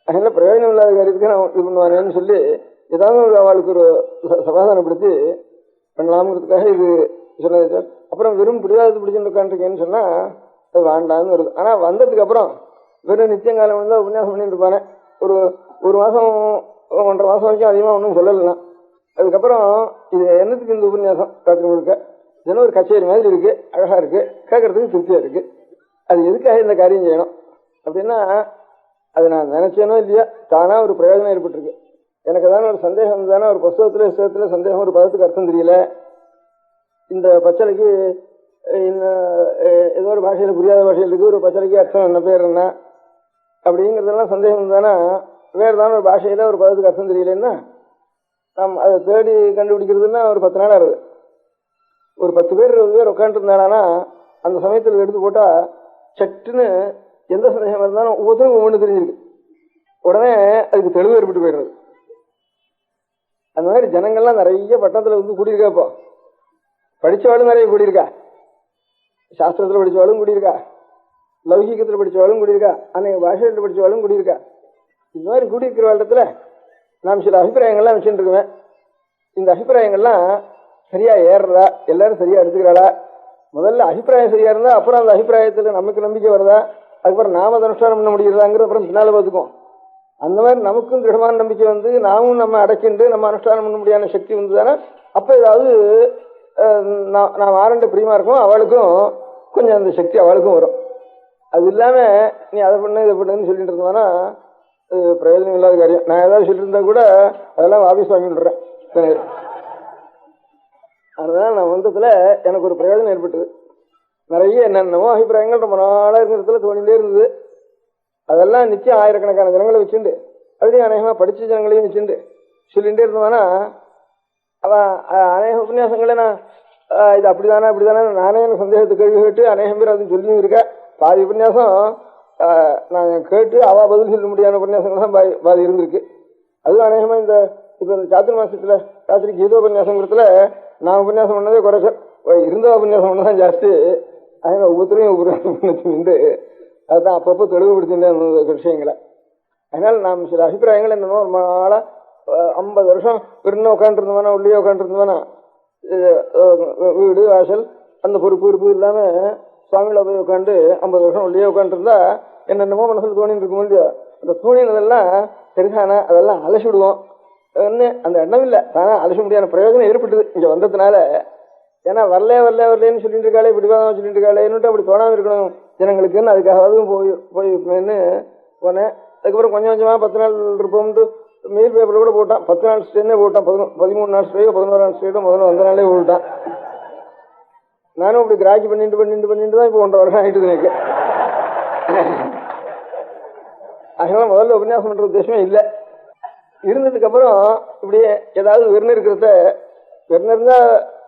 அதனால பிரயோஜனம் இல்லாத காரியத்துக்கு நான் இது பண்ணுவானேன்னு சொல்லி ஏதாவது அவளுக்கு ஒரு சமாதானப்படுத்தி பண்ணலாம்ங்கிறதுக்காக இது சொன்னது. அப்புறம் வெறும் பிடிவாதத்து பிடிச்சுட்டு உட்காந்துருக்கேன்னு சொன்னா அது வேண்டாம்னு வருது. ஆனா வந்ததுக்கு அப்புறம் வெறும் நிச்சயங்காலம் உபன்யாசம் பண்ணிட்டு இருப்பானே, ஒரு மாசம் 1.5 மாசம் வரைக்கும் அதிகமா ஒன்றும் சொல்லலைன்னா, அதுக்கப்புறம் இது என்னத்துக்கு இந்த உபன்யாசம் ராத்திரி முழுக்க இதெல்லாம் ஒரு கச்சேரி மாதிரி இருக்கு, அழகா இருக்கு, கேட்கறதுக்கு திருப்தியா இருக்கு, அது எதுக்காக இந்த காரியம் செய்யணும் அப்படின்னா அது நான் நினைச்சேனோ இல்லையா தானா ஒரு பிரயோஜனம் ஏற்பட்டிருக்கு. எனக்கு தானே ஒரு சந்தேகம் தானே, ஒரு புஸ்தகத்துல சந்தேகம், ஒரு பதத்துக்கு அர்த்தம் தெரியல, இந்த பச்சளைக்கு ஏதோ ஒரு பாஷையில புரியாத பாஷையில் இருக்கு, ஒரு பச்சளைக்கு அர்த்தம் என்ன பேர் என்ன அப்படிங்கிறதெல்லாம் சந்தேகம் தானே. வேறு தானே ஒரு பாஷையில ஒரு பதத்துக்கு அர்த்தம் தெரியலன்னா நாம் அதை தேடி கண்டுபிடிக்கிறதுன்னா ஒரு 10 நாள் ஆகுது. ஒரு 10 பேர் 20 பேர் உட்காந்துட்டு இருந்தானா அந்த சமயத்தில் எடுத்து போட்டா சட்டுன்னு எந்த சந்தேகம் இருந்தாலும் ஒவ்வொருத்தரும் ஒவ்வொன்று தெரிஞ்சிருக்கு, உடனே அதுக்கு தெளிவு ஏற்பட்டு போயிடுறது. அந்த மாதிரி ஜனங்கள்லாம் நிறைய பட்டணத்துல கூடியிருக்கா, இப்போ படிச்சவாளும் நிறைய கூடியிருக்கா, சாஸ்திரத்துல படிச்சவாளும் கூடியிருக்கா, லௌகிகத்துல படிச்சவாளும் கூடியிருக்கா, அன்னைக்கு பாஷையில படிச்சவாளும் கூடியிருக்கா. இந்த மாதிரி கூடியிருக்கிற இடத்துல நாம் சில அபிப்பிராயங்கள்லாம் வச்சுட்டு இருக்குவேன். இந்த அபிப்பிராயங்கள்லாம் சரியா ஏறுறதா, எல்லாரும் சரியா எடுத்துக்கிறாளா, முதல்ல அபிப்பிராயம் சரியா இருந்தா அப்புறம் அந்த அபிப்பிராயத்துல நமக்கு நம்பிக்கை வருதா, அதுக்கப்புறம் நாம அதை அனுஷ்டானம் பண்ண முடியுறதாங்கிற அப்புறம் பின்னால பார்த்துக்கும். அந்த மாதிரி நமக்கும் திடமான நம்பிக்கை நாமும் நம்ம அடைக்கிண்டு நம்ம அனுஷ்டானம் பண்ண முடியாத சக்தி வந்ததுதானே அப்ப ஏதாவது நான் ஆரண்ட பிரியமா இருக்கும், அவளுக்கும் கொஞ்சம் அந்த சக்தி அவளுக்கும் வரும். அது இல்லாம நீ அதை பண்ண இதை பண்ணுன்னு சொல்லிட்டு இருந்தோம்னா பிரயோஜனம் இல்லாத காரியம். நான் ஏதாவது சொல்லிட்டு இருந்தா கூட அதெல்லாம் ஆபீஸ் வாங்கி விடுறேன். அதனால நான் வந்ததுல எனக்கு ஒரு பிரயோஜனம் ஏற்பட்டது. நிறைய என்னென்னமோ அபிப்பிராயங்கள் ரொம்ப நாளா இருக்கிறதுல தோணிலே இருந்தது. அதெல்லாம் நிச்சயம் ஆயிரக்கணக்கான ஜனங்களை வச்சுண்டு அப்படியே அநேகமா படிச்ச ஜனங்களையும் வச்சுண்டு சொல்லிகிட்டே இருந்தோம்னா அவன் அநேக உபன்யாசங்களே நான் இது அப்படிதானே நானே எனக்கு சந்தேகத்தை கேள்வி கேட்டு அநேகம் பேர் அதுன்னு சொல்லியும் இருக்கேன். பாதி உபன்யாசம் நான் கேட்டு அவ பதில் சொல்ல முடியாத உபன்யாசங்கள் தான் பாதி இருந்திருக்கு. அதுவும் அநேகமா இந்த இப்ப இந்த சாத்திர மாசத்துல ராத்திரி கீதோபன்யாசங்கிறதுல நான் உபன்யாசம் பண்ணதே குறைச்சல், இருந்த உபன்யாசம் பண்ணதான் ஜாஸ்தி. அதனால ஒவ்வொருத்தரையும் உபன்யாசம் பண்ணிட்டு அதுதான் அப்பப்போ தெளிவுபடுத்திட்டு விஷயங்களை. அதனால நாம் சில அபிப்பிராயங்கள் என்னமோ ரொம்ப நாளா 50 வருஷம் பெருன்னா உட்காந்துருந்தோம்னா உள்ளே உட்காந்துருந்தோம்னா வீடு வாசல் அந்த பொறுப்பு இல்லாம சுவாமியில போய் உட்காந்து 50 வருஷம் உள்ளே உட்காந்துருந்தா என்னென்னமோ மனசுல தோணின்னு இருக்கும் இல்லையா, அந்த தோணினதெல்லாம் சரிதானா அதெல்லாம் அலசிவிடுவோம். அந்த எண்ணம் இல்லை, தானே அலச முடியாத பிரயோஜனம் ஏற்பட்டது இங்க வந்ததுனால. ஏன்னா வரலேன்னு சொல்லிட்டு இருக்காளே, பிடிவாதம் சொல்லிட்டு இருக்காளேன்னு அப்படி தோணாம இருக்கணும் ஜனங்களுக்குன்னு அதுக்காக போய் போனேன். அதுக்கப்புறம் கொஞ்சம் கொஞ்சமா 10 நாள் இருப்போம்ட்டு மெயில் பேப்பர்ல கூட போட்டான். 10 நாள் ஸ்டேனே போட்டான், 13 நாள் ஸ்டேயோ 11 நாள் ஸ்டேயோ முதல்ல வந்த நாளே போட்டான். நானும் அப்படி கிராக்கி பண்ணிட்டு தான் இப்போ 1.5 வருஷம் ஆயிட்டு எனக்கு. அதனால முதல்ல உபன்யாசம் பண்ற உத்தேசமே இல்லை. இருந்ததுக்கு அப்புறம் இப்படியே ஏதாவது வெறும் இருக்கிறத இருந்தா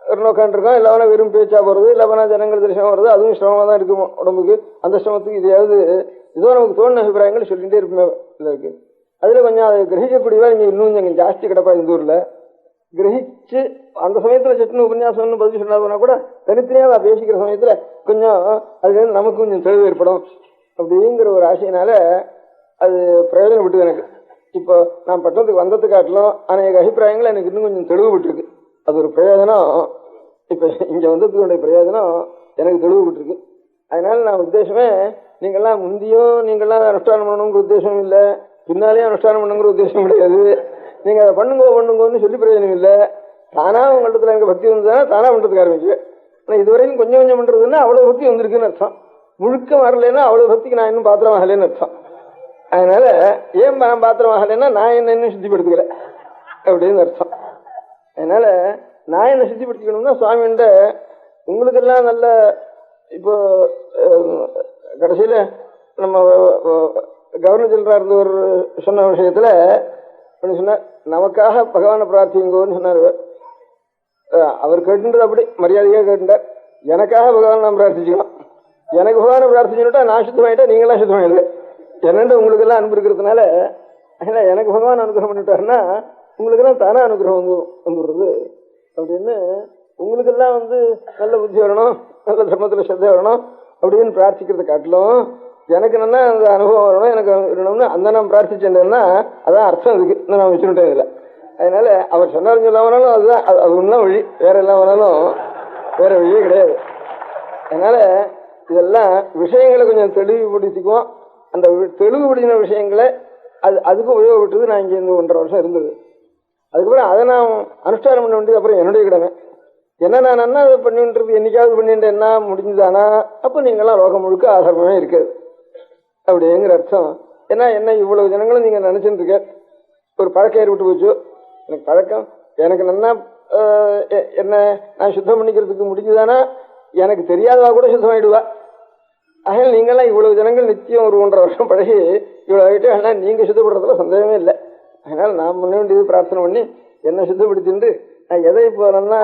வெறும் உட்காந்துருக்கோம், இல்லவனா வெறும் பேச்சா போறது, இல்லவனா ஜனங்கள் தரிசனம் வருது, அதுவும் சிரமமா தான் இருக்கும் உடம்புக்கு. அந்த சிரமத்துக்கு இதையாவது ஏதோ நமக்கு தோணுன அபிப்பிராயங்கள் சொல்லிட்டே இருப்பேன் இருக்கு. அதுல கொஞ்சம் அதை கிரகிக்கக்கூடியவா இங்க இன்னும் கொஞ்சம் ஜாஸ்தி கிடப்பா இந்த ஊர்ல. கிரகிச்சு அந்த சமயத்துல சட்டுன்னு உபன்யாசம்னு பதில் சொன்னா கூட தனித்தனியா பேசிக்கிற சமயத்துல கொஞ்சம் அதுல இருந்து நமக்கு கொஞ்சம் தெளிவு ஏற்படும் அப்படிங்கிற ஒரு ஆசையினால அது பிரயோஜனப்பட்டது எனக்கு. இப்போ நான் பட்டணத்துக்கு வந்தது காட்டிலும் அநேக அபிப்பிராயங்கள் எனக்கு இன்னும் கொஞ்சம் தெளிவுபட்டுருக்கு. அது ஒரு பிரயோஜனம். இப்ப இங்க வந்ததுடைய பிரயோஜனம் எனக்கு தெளிவுபட்டுருக்கு. அதனால நான் உத்தேசமே நீங்கள்லாம் முந்தியும் நீங்கள்லாம் அனுஷ்டானம் பண்ணணுங்கிற உத்தேசம் இல்லை, பின்னாலேயும் அனுஷ்டானம் பண்ணுங்கிற உத்தேசம் கிடையாது. நீங்க அதை பண்ணுங்கன்னு சொல்லி பிரயோஜனம் இல்லை. தானா உங்களிடத்துல எனக்கு பக்தி வந்ததுன்னா தானா பண்றதுக்கு ஆரம்பிச்சு. ஆனா இதுவரையும் கொஞ்சம் கொஞ்சம் பண்றதுன்னா அவ்வளவு பக்தி வந்திருக்குன்னு அர்த்தம். முழுக்க வரலன்னா அவ்வளவு பக்திக்கு நான் இன்னும் பாத்திரம் ஆகலைன்னு அர்த்தம். அதனால ஏன் நான் பாத்திரம் ஆகலைன்னா நான் என்ன இன்னும் சுத்திப்படுத்திக்கல அப்படின்னு அர்த்தம். அதனால நான் என்ன சுத்திப்படுத்திக்கணும்னா சுவாமிகிட்ட உங்களுக்கெல்லாம் நல்ல இப்போ கடைசியில நம்ம கவர்னர் ஜெனரலா இருந்தவர் சொன்ன விஷயத்துல சொன்னார், நமக்காக பகவானை பிரார்த்திங்கோன்னு சொன்னார். அவர் கேட்டுன்றது அப்படி மரியாதையா கேட்டுட்டார். எனக்காக பகவான் நான் பிரார்த்திச்சுக்கணும். எனக்கு பகவானை பிரார்த்திச்சுட்டா நான் சுத்தமாயிட்டா நீங்களாம் சுத்தமாயிடுது. என்னென்று உங்களுக்கு எல்லாம் அனுப்பு இருக்கிறதுனால எனக்கு பகவான் அனுகிரகம் பண்ணிட்டாருன்னா உங்களுக்கெல்லாம் தானே அனுகிரகம் வந்துடுறது அப்படின்னு உங்களுக்கெல்லாம் நல்ல புத்தி வரணும், நல்ல தர்மத்துல ஸ்ரத்தை வரணும் அப்படின்னு பிரார்த்திக்கிறத காட்டிலும் எனக்கு நல்லா அந்த அனுபவம் வரணும், எனக்கு இருக்கணும்னு அந்த நான் பிரார்த்திச்சேன்னா அதான் அர்த்தம் அதுக்கு நான் வச்சுட்டேன் இதுல. அதனால அவர் சொன்னாலும் சொல்லாமனாலும் அதுதான் அது ஒன்றும் வழி, வேற எல்லாம் வேணாலும் வேற வழியே கிடையாது. அதனால இதெல்லாம் விஷயங்களை கொஞ்சம் தெளிவுபடுத்திக்குவோம். அந்த தெளிவுபடுத்தின விஷயங்களை அதுக்கு உபயோகப்பட்டது. நான் இங்கே 1.5 வருஷம் இருந்தது. அதுக்கப்புறம் அதை நான் அனுஷ்டானம் பண்ண வேண்டியது அப்புறம் என்னுடைய கடமை. என்ன நான் என்ன அதை பண்ணின்றது என்னைக்காவது பண்ணிட்டு என்ன முடிஞ்சுதானா அப்போ நீங்களாம் லோகம் முழுக்க ஆதாரமே இருக்காது அப்படிங்கிற அர்த்தம். ஏன்னா என்ன இவ்வளவு ஜனங்களும் நீங்க நினைச்சுட்டு இருக்க ஒரு பழக்கம் ஏற்பட்டு போச்சு. எனக்கு பழக்கம் எனக்கு நல்லா என்ன நான் சுத்தம் பண்ணிக்கிறதுக்கு முடிஞ்சுதானா எனக்கு தெரியாதவா கூட சுத்தமாயிடுவா. ஆக நீங்கெல்லாம் இவ்வளவு ஜனங்கள் நிச்சயம் ஒரு 1.5 வருஷம் பழகி இவ்வளவு ஆகிட்டு ஆனால் நீங்க சுத்தப்படுறதுல சந்தேகமே இல்லை. அதனால நான் பண்ண வேண்டியது பிரார்த்தனை பண்ணி என்ன சுத்தப்படுத்திட்டு நான் எதை இப்போ நல்லா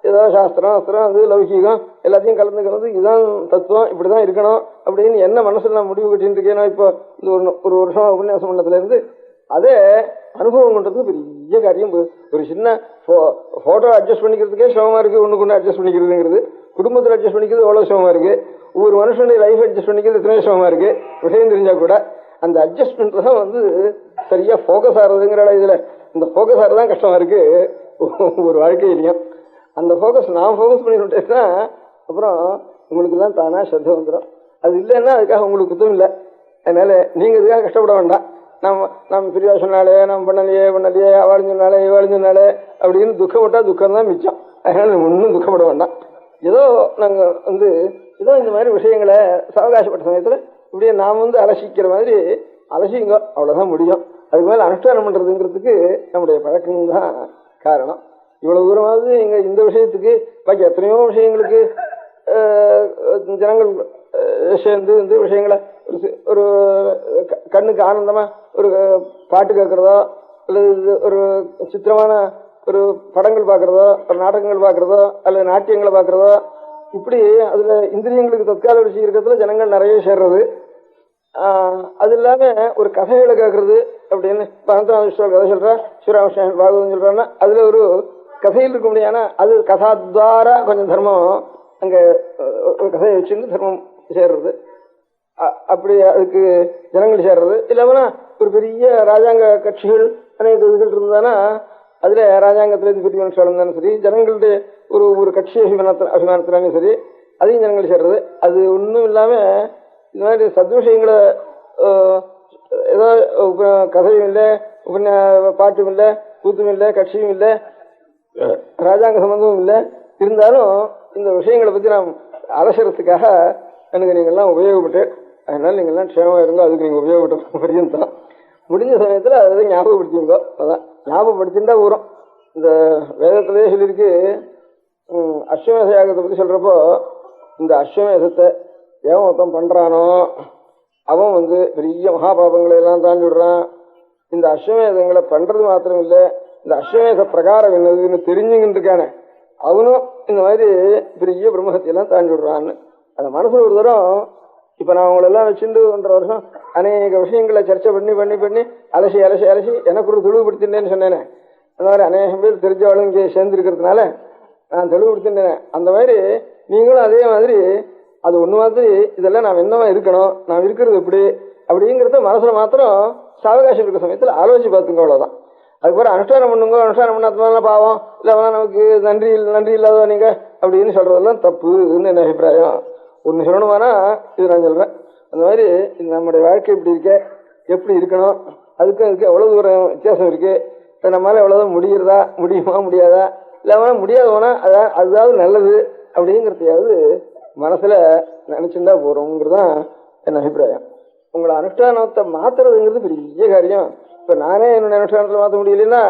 ஏதோ சாஸ்திரம் அஸ்திரம் அது லௌகிகம் எல்லாத்தையும் கலந்து இதுதான் தத்துவம் இப்படிதான் இருக்கணும் அப்படின்னு என்ன மனசுல நான் முடிவு கட்டிட்டு இருக்கேனோ இப்போ இந்த ஒரு வருஷம் உபன்யாசம் பண்ணதுல இருந்து அதே அனுபவம் பண்றது பெரிய காரியம். ஒரு சின்ன போட்டோ அட்ஜஸ்ட் பண்ணிக்கிறதுக்கே சிரமமா இருக்கு, ஒண்ணுக்கு ஒண்ணு அட்ஜஸ்ட் பண்ணிக்கிறதுங்கிறது. குடும்பத்தில் அட்ஜஸ்ட் பண்ணிக்கிறது எவ்வளவு சிரமமா இருக்கு, ஒவ்வொரு மனுஷனுடைய லைஃப் அட்ஜஸ்ட் பண்ணிக்கிறது எத்தனை சிரமமா இருக்கு. விஷயம் தெரிஞ்சா கூட அந்த அட்ஜஸ்ட்மெண்ட் தான் சரியா போக்கஸ் ஆறதுங்கிற இதுல இந்த போக்கஸ் ஆறதான் கஷ்டமா இருக்கு ஒரு வாழ்க்கையிலையும். அந்த போக்கஸ் நான் போக்கஸ் பண்ணிட்டேன்னா அப்புறம் உங்களுக்கு எல்லாம் தானா ஸ்ரத்த வந்துடும். அது இல்லைன்னா அதுக்காக உங்களுக்கு குத்தம் இல்லை. அதனால நீங்க இதுக்காக கஷ்டப்பட வேண்டாம். நம்ம பிரியா சொன்னாலே நம்ம பண்ணலையே அவள் சொன்னாலே அப்படின்னு துக்கப்பட்டா துக்கம் தான் மிச்சம். அதனால ஒன்றும் துக்கப்பட வேண்டாம். ஏதோ நாங்க ஏதோ இந்த மாதிரி விஷயங்களை சாவகாசப்பட்ட சமயத்துல இப்படியே நாம் அலசிக்கிற மாதிரி அலசிங்க, அவ்வளவுதான் முடியும். அதுக்கு மேல அனுஷ்டானம் பண்றதுங்கிறதுக்கு நம்முடைய பழக்கம் தான் காரணம். இவ்வளவு தூரமாவது எங்க இந்த விஷயத்துக்கு பாக்கி எத்தனையோ விஷயங்களுக்கு ஜனங்கள் சேர்ந்து இந்த விஷயங்களை ஒரு கண்ணுக்கு ஆனந்தமா ஒரு பாட்டு கேட்கறதோ அல்லது ஒரு சித்திரமான ஒரு படங்கள் பார்க்கறதோ ஒரு நாடகங்கள் பார்க்கறதோ அல்லது நாட்டியங்களை பார்க்கறதோ இப்படி அதுல இந்திரியங்களுக்கு தற்கால விஷயம் இருக்கிறதுல ஜனங்கள் நிறைய சேர்றது. அது இல்லாம ஒரு கதைகளை கேட்கறது அப்படின்னு பரந்தநாத கதை சொல்றா, ஸ்ரீராமகிருஷ்ணன் பாகவதம் சொல்றான்னா அதுல ஒரு கதையில் இருக்க முடியாதுன்னா அது கதாத்வாரா கொஞ்சம் தர்மம் அங்க ஒரு கதையை வச்சுன்னு தர்மம் சேர்றது. அப்படி அதுக்கு ஜனங்கள் சேர்றது. இல்லாமனா ஒரு பெரிய ராஜாங்க கட்சிகள் அனைத்து இதுகள் இருந்தானா அதுல ராஜாங்கத்துல இது பெரிய மனுஷாலும் இருந்தாலும் சரி, ஜனங்களுடைய ஒரு கட்சி அபிமானத்தினாலும் சரி அதையும் ஜனங்கள் சேர்றது. அது ஒன்றும் இல்லாம இந்த மாதிரி சத்விஷயங்களை ஏதோ கதையும் இல்லை, பாட்டும் இல்லை, கூத்தும் இல்லை, கட்சியும் இல்லை, ராஜாங்க சம்பந்தமும் இல்லை. இருந்தாலும் இந்த விஷயங்களை பத்தி நாம் அலசறதுக்காக எனக்கு நீங்கள்லாம் உபயோகப்பட்டு அதனால நீங்கள்லாம் க்ஷேமமா இருங்க. அதுக்கு நீங்க உபயோகப்பட்ட பரியந்தான் முடிஞ்ச சமயத்துல அதை ஞாபகப்படுத்திங்க. அதான் ஞாபகப்படுத்தின்னு தான் வரும். இந்த வேதத்திலேயே சொல்லியிருக்கு. அஸ்வமேத யாகத்தை பத்தி சொல்றப்போ இந்த அஸ்வமேதத்தை எவன் மொத்தம் பண்றானோ அவன் பெரிய மகாபாபங்களை எல்லாம் தாண்டி விடுறான். இந்த அஸ்வமேதங்களை பண்றது மாத்திரம் இல்லை, இந்த அஸ்வமேத பிரகாரம் என்னதுன்னு தெரிஞ்சுக்கிட்டு இருக்கானே அவனும் இந்த மாதிரி பெரிய பிரம்மஹத்தியெல்லாம் தாண்டி விடுறான்னு அந்த மனசுல ஒரு தரம். இப்ப நான் அவங்களெல்லாம் வச்சுட்டு 1.5 வருஷம் அநேக விஷயங்களை சர்ச்சை பண்ணி அலசி எனக்கு ஒரு தெளிவுபடுத்தினேன்னு சொன்னேனே. அந்த மாதிரி அநேகம் பேர் தெரிஞ்சவாளும் இங்கே சேர்ந்து இருக்கிறதுனால நான் தெளிவுபடுத்தினேன். அந்த மாதிரி நீங்களும் அதே மாதிரி அது ஒண்ணு மாதிரி இதெல்லாம் நாம் என்னவா இருக்கணும், நாம் இருக்கிறது எப்படி அப்படிங்கிறத மனசுல மாத்திரம் சாவகாசம் இருக்கிற சமயத்துல ஆலோசிச்சு பார்த்துங்க. அவ்வளவுதான். அதுக்கப்புறம் அனுஷ்டானம் பண்ணுங்க. அனுஷ்டானம் பண்ணாதான் பாவம் இல்ல நமக்கு நன்றி இல்லாதவா நீங்க அப்படின்னு சொல்றதெல்லாம் தப்புன்னு என்ன அபிப்பிராயம். ஒன்று சொல்லணுமானா இது நான் சொல்கிறேன். அந்த மாதிரி நம்முடைய வாழ்க்கை இப்படி இருக்க, எப்படி இருக்கணும், அதுக்கு எவ்வளோ தூரம் வித்தியாசம் இருக்குது, நம்மளால் எவ்வளோதான் முடியுமா முடியாதா, இல்லாமல் முடியாதவனா அதுதான் நல்லது அப்படிங்கிறதையாவது மனசில் நினச்சிருந்தா போகிறோங்கிறது தான் என் அபிப்பிராயம். உங்களை அனுஷ்டானத்தை மாற்றுறதுங்கிறது பெரிய காரியம். இப்போ நானே என்னோட அனுஷ்டானத்தில் மாற்ற முடியலன்னா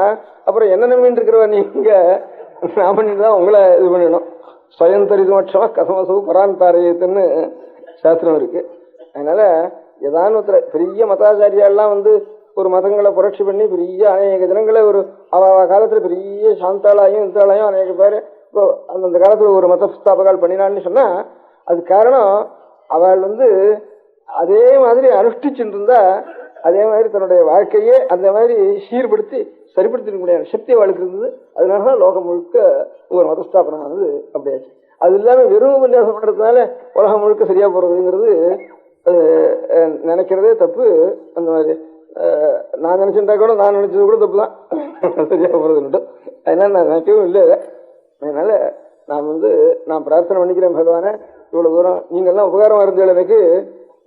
அப்புறம் என்ன நம்பின்னு இருக்கிறவ நீங்கள் நான் பண்ணிட்டு தான் உங்களை இது பண்ணணும். ஸ்வயந்தரிதமட்சமாக கசமசவு பராந்தாரயத்துன்னு சாஸ்திரம் இருக்குது. அதனால் ஏதானுத்துல பெரிய மதாச்சாரியாலாம் ஒரு மதங்களை புரட்சி பண்ணி பெரிய அநேக தினங்களை அவ காலத்தில் பெரிய சாந்தாளாயும் இந்தாளாயும் அநேக பேர் இப்போ அந்தந்த காலத்தில் ஒரு மத ஸ்தாபகால் பண்ணினான்னு சொன்னால் அது காரணம் அவள் அதே மாதிரி அனுஷ்டிச்சுட்டு இருந்தா அதே மாதிரி தன்னுடைய வாழ்க்கையே அந்த மாதிரி சீர்படுத்தி சரிப்படுத்திக்க முடியாத சக்தி அவளுக்கு இருந்தது. அதனாலதான் லோகம் முழுக்க ஒரு மதஸ்தாபனமானது அப்படியாச்சு. அது இல்லாமல் வெறும் உபன்யாசம் பண்றதுனால உலகம் முழுக்க சரியா போறதுங்கிறது நினைக்கிறதே தப்பு. அந்த மாதிரி நான் நினைச்சுட்டா கூட நான் நினைச்சது கூட தப்பு தான், சரியா போறதுன்னுட்டு. அதனால நான் நினைக்கவும் இல்லை. அதனால நான் பிரார்த்தனை பண்ணிக்கிறேன் பகவானை, இவ்வளவு தூரம் நீங்கள்லாம் உபகாரமா இருந்த எனக்கு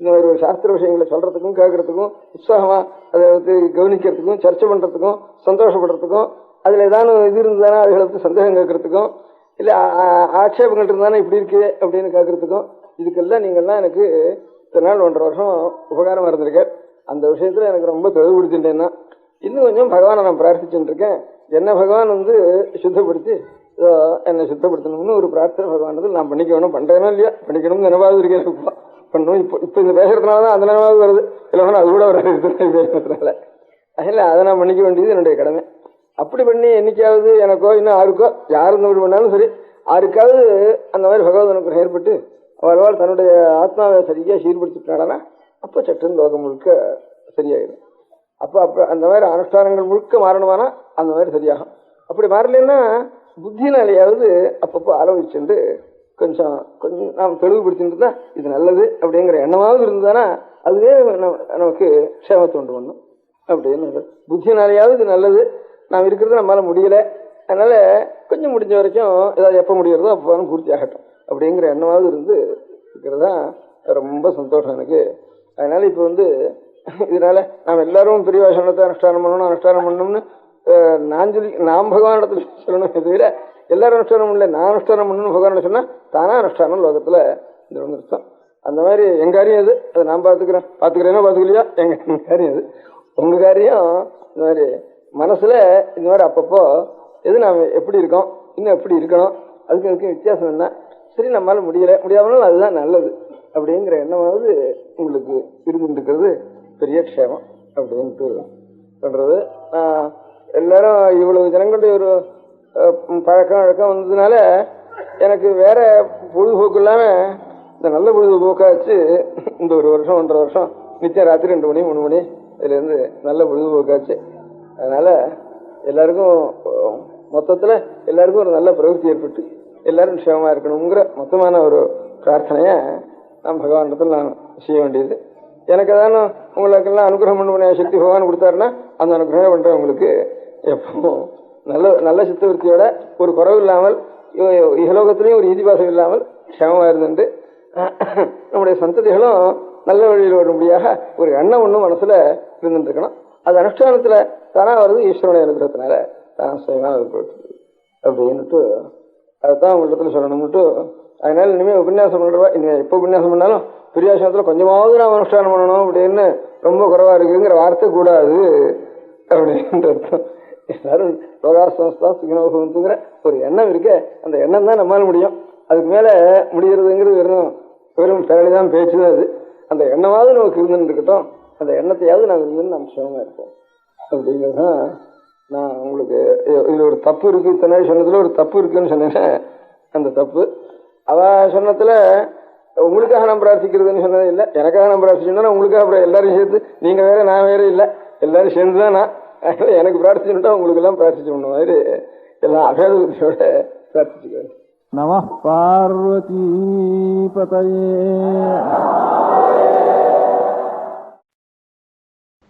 இந்த மாதிரி ஒரு சாஸ்திர விஷயங்களை சொல்றதுக்கும் கேட்கறதுக்கும் உற்சாகமா அதை கவனிக்கிறதுக்கும் சர்ச்சை பண்றதுக்கும் சந்தோஷப்படுறதுக்கும் அதுல ஏதாவது இது இருந்தானா அதுகளுக்கு சந்தேகம் கேட்கறதுக்கும் இல்ல ஆட்சேபங்கள் இருந்தானே இப்படி இருக்கு அப்படின்னு கேட்கறதுக்கும் இதுக்கெல்லாம் நீங்கள்லாம் எனக்கு இத்தனை நாள் 1.5 வருஷம் உபகாரமா இருந்திருக்கேன். அந்த விஷயத்துல எனக்கு ரொம்ப தெளிவுபடுத்திட்டேன்னா இன்னும் கொஞ்சம் பகவானை நான் பிரார்த்திச்சுட்டு இருக்கேன். என்ன பகவான் சுத்தப்படுத்தி என்னை சுத்தப்படுத்தணும்னு ஒரு பிரார்த்தனை பகவானது நான் பண்ணிக்கணும். பண்றேனோ இல்லையா, பண்ணிக்கணும்னு நினைவாது இருக்கேன். பண்ணும். இப்போ இந்த பேசுறதுனாலதான் அந்த நினைவாவது வருது, இல்லைன்னா அது கூட வராது பேசுறதுனால. அதில் அதை நான் பண்ணிக்க வேண்டியது என்னுடைய கடமை. அப்படி பண்ணி என்னைக்காவது எனக்கோ இன்னும் யாருக்கோ யாரு இப்படி பண்ணாலும் சரி யாருக்காவது அந்த மாதிரி பகவத் அனுகிரகம் ஏற்பட்டு அவள் தன்னுடைய ஆத்மாவை சரியா சீர்படுத்திட்டானா அப்போ சட்டுன்னு லோகம் முழுக்க சரியாயிடும். அப்போ அந்த மாதிரி அனுஷ்டானங்கள் முழுக்க மாறணுமானா அந்த மாதிரி சரியாகும். அப்படி மாறலன்னா புத்தினாலேயாவது அப்பப்போ ஆலோசிச்சுட்டு கொஞ்சம் நாம் தெளிவுபடுத்திட்டு இருந்தா இது நல்லது அப்படிங்கிற எண்ணமாவது இருந்தானா அதுவே நமக்கு க்ஷேமத்தை உண்டு பண்ணும். அப்படின்னு புத்தினாலேயாவது இது நல்லது, நாம் இருக்கிறது நம்மளால முடியல, அதனால கொஞ்சம் முடிஞ்ச வரைக்கும் ஏதாவது எப்போ முடியறதோ அப்போ பூர்த்தி ஆகட்டும் அப்படிங்கிற எண்ணமாவது இருந்து இருக்கிறதா ரொம்ப சந்தோஷம் எனக்கு. அதனால இப்போ இதனால நாம் எல்லாரும் பெரிய சொன்னத்தை அனுஷ்டானம் பண்ணணும்னு நாம் பகவான் இடத்துல சொல்லணும். தவிர எல்லாரும் அனுஷ்டானம் பண்ணல, நான் அனுஷ்டானம் பண்ணணும்னு பகவான் சொன்னா தானா அனுஷ்டானம் லோகத்துல நிறுத்தம். அந்த மாதிரி எங்க காரியம் அது, அதை நான் பாத்துக்கிறேன்னா பாத்துக்கலையா, எங்க காரியம் அது. உங்க காரியம் இந்த மாதிரி மனசுல இந்த மாதிரி அப்பப்போ எது நாம எப்படி இருக்கோம், இன்னும் எப்படி இருக்கணும், அதுக்கு வித்தியாசம் என்ன, சரி நம்மளால முடியாமலும் அதுதான் நல்லது அப்படிங்கிற எண்ணமாவது உங்களுக்கு இருந்துருக்கிறது பெரிய க்ஷேமம் அப்படின்ட்டு பண்றது. எல்லாரும் இவ்வளவு ஜனங்களுடைய ஒரு பழக்கம் வந்ததுனால எனக்கு வேற பொழுதுபோக்கு இல்லாம இந்த நல்ல பொழுதுபோக்காச்சு இந்த 1 வருஷம் 1.5 வருஷம் நிச்சயம் ராத்திரி 2 மணி 3 மணி இதுல இருந்து நல்ல பொழுதுபோக்காச்சு. அதனால எல்லாருக்கும் மொத்தத்துல எல்லாருக்கும் ஒரு நல்ல பிரவೃತ್ತಿ ஏற்பட்டு எல்லாரும் க்ஷேமமா இருக்கணுங்கிற மொத்தமான ஒரு பிரார்த்தனைய நான் பகவானிடத்தில் நான் செய்ய வேண்டியது. எனக்கு தானே உங்களுக்கெல்லாம் அனுகிரகம் பண்ண சக்தி பகவான் கொடுத்தாருன்னா அந்த அனுகிரகம் பண்ற உங்களுக்கு எப்பவும் நல்ல சித்தவருத்தியோட ஒரு குறவு இல்லாமல் இகலோகத்திலையும் ஒரு ஈதிபாசம் இல்லாமல் க்ஷேமமா இருந்துட்டு நம்முடைய சந்ததிகளும் நல்ல வழியில் வரும்படியாக ஒரு எண்ணம் ஒன்றும் மனசுல இருந்துட்டு இருக்கணும். அது அனுஷ்டானத்துல தானா வருது, ஈஸ்வரனுடைய அனுகிரகத்தினால தானா சுயமா அப்படின்னுட்டு அதுதான் உங்களிடத்துல சொல்லணும்னுட்டு. அதனால இனிமேல் உபன்யாசம் பண்றவா இனிமே எப்போ உபன்யாசம் பண்ணாலும் பிரியாசனத்துல கொஞ்சமாவது நாம் அனுஷ்டானம் பண்ணணும் அப்படின்னு ரொம்ப குறைவா இருக்குங்கிற வார்த்தை கூடாது அப்படின்ற அர்த்தம். எல்லாரும் லோகாசம்ஸ்தா சுகினோகத்துங்கிற ஒரு எண்ணம் இருக்கு, அந்த எண்ணம் தான் நம்மளால முடியும். அதுக்கு மேல முடிகிறதுங்கிறது வெறும் பிறலிதான் பேச்சுதான். அது அந்த எண்ணமாவது நமக்கு இருந்துன்னு இருக்கட்டும், அந்த எண்ணத்தையாவது நாங்கள் இருந்து நம்ம சிரமமா இருப்போம் அப்படிங்கிறதான். நான் உங்களுக்கு இதுல ஒரு தப்பு இருக்கு, இத்தனை சொன்னதுல ஒரு தப்பு இருக்குன்னு சொன்னேன். அந்த தப்பு அவ சொன்னதுல உங்களுக்காக நான் பிரார்த்திக்கிறதுன்னு சொன்னது இல்லை, எனக்காக நான் பிரார்த்திச்சோன்னா உங்களுக்காக அப்புறம் எல்லாரும் சேர்த்து நீங்க வேற நான் வேற இல்லை, எல்லாரும் சேர்ந்துதான் நான் எனக்கு பிரார்த்திச்சுட்டா உங்களுக்கு எல்லாம் பிரார்த்திச்சு பண்ண மாதிரி எல்லாம் அபேதோட பிரார்த்திச்சுக்கிறேன். நம பார்வதி பதயே.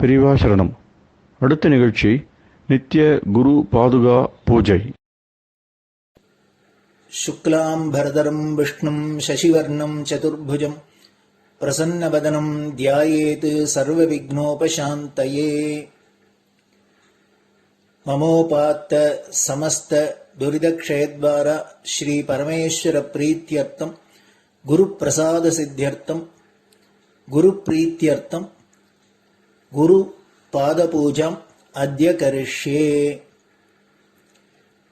பெரியவாசரணம். அடுத்த நிகழ்ச்சி நித்திய குரு பாதுகா பூஜை. शुक्लाम्बरधरम् विष्णुम् शशिवर्णम् चतुर्भुजम् प्रसन्नवदनम् ध्यायेत् सर्वविघ्नोपशान्तये। ममोपात्त समस्त दुरितक्षयद्वारा श्री परमेश्वर प्रीत्यर्थम् गुरुप्रसाद सिद्ध्यर्थम् गुरुप्रीत्यर्थम् गुरुपादपूजाम् अद्य करिष्ये।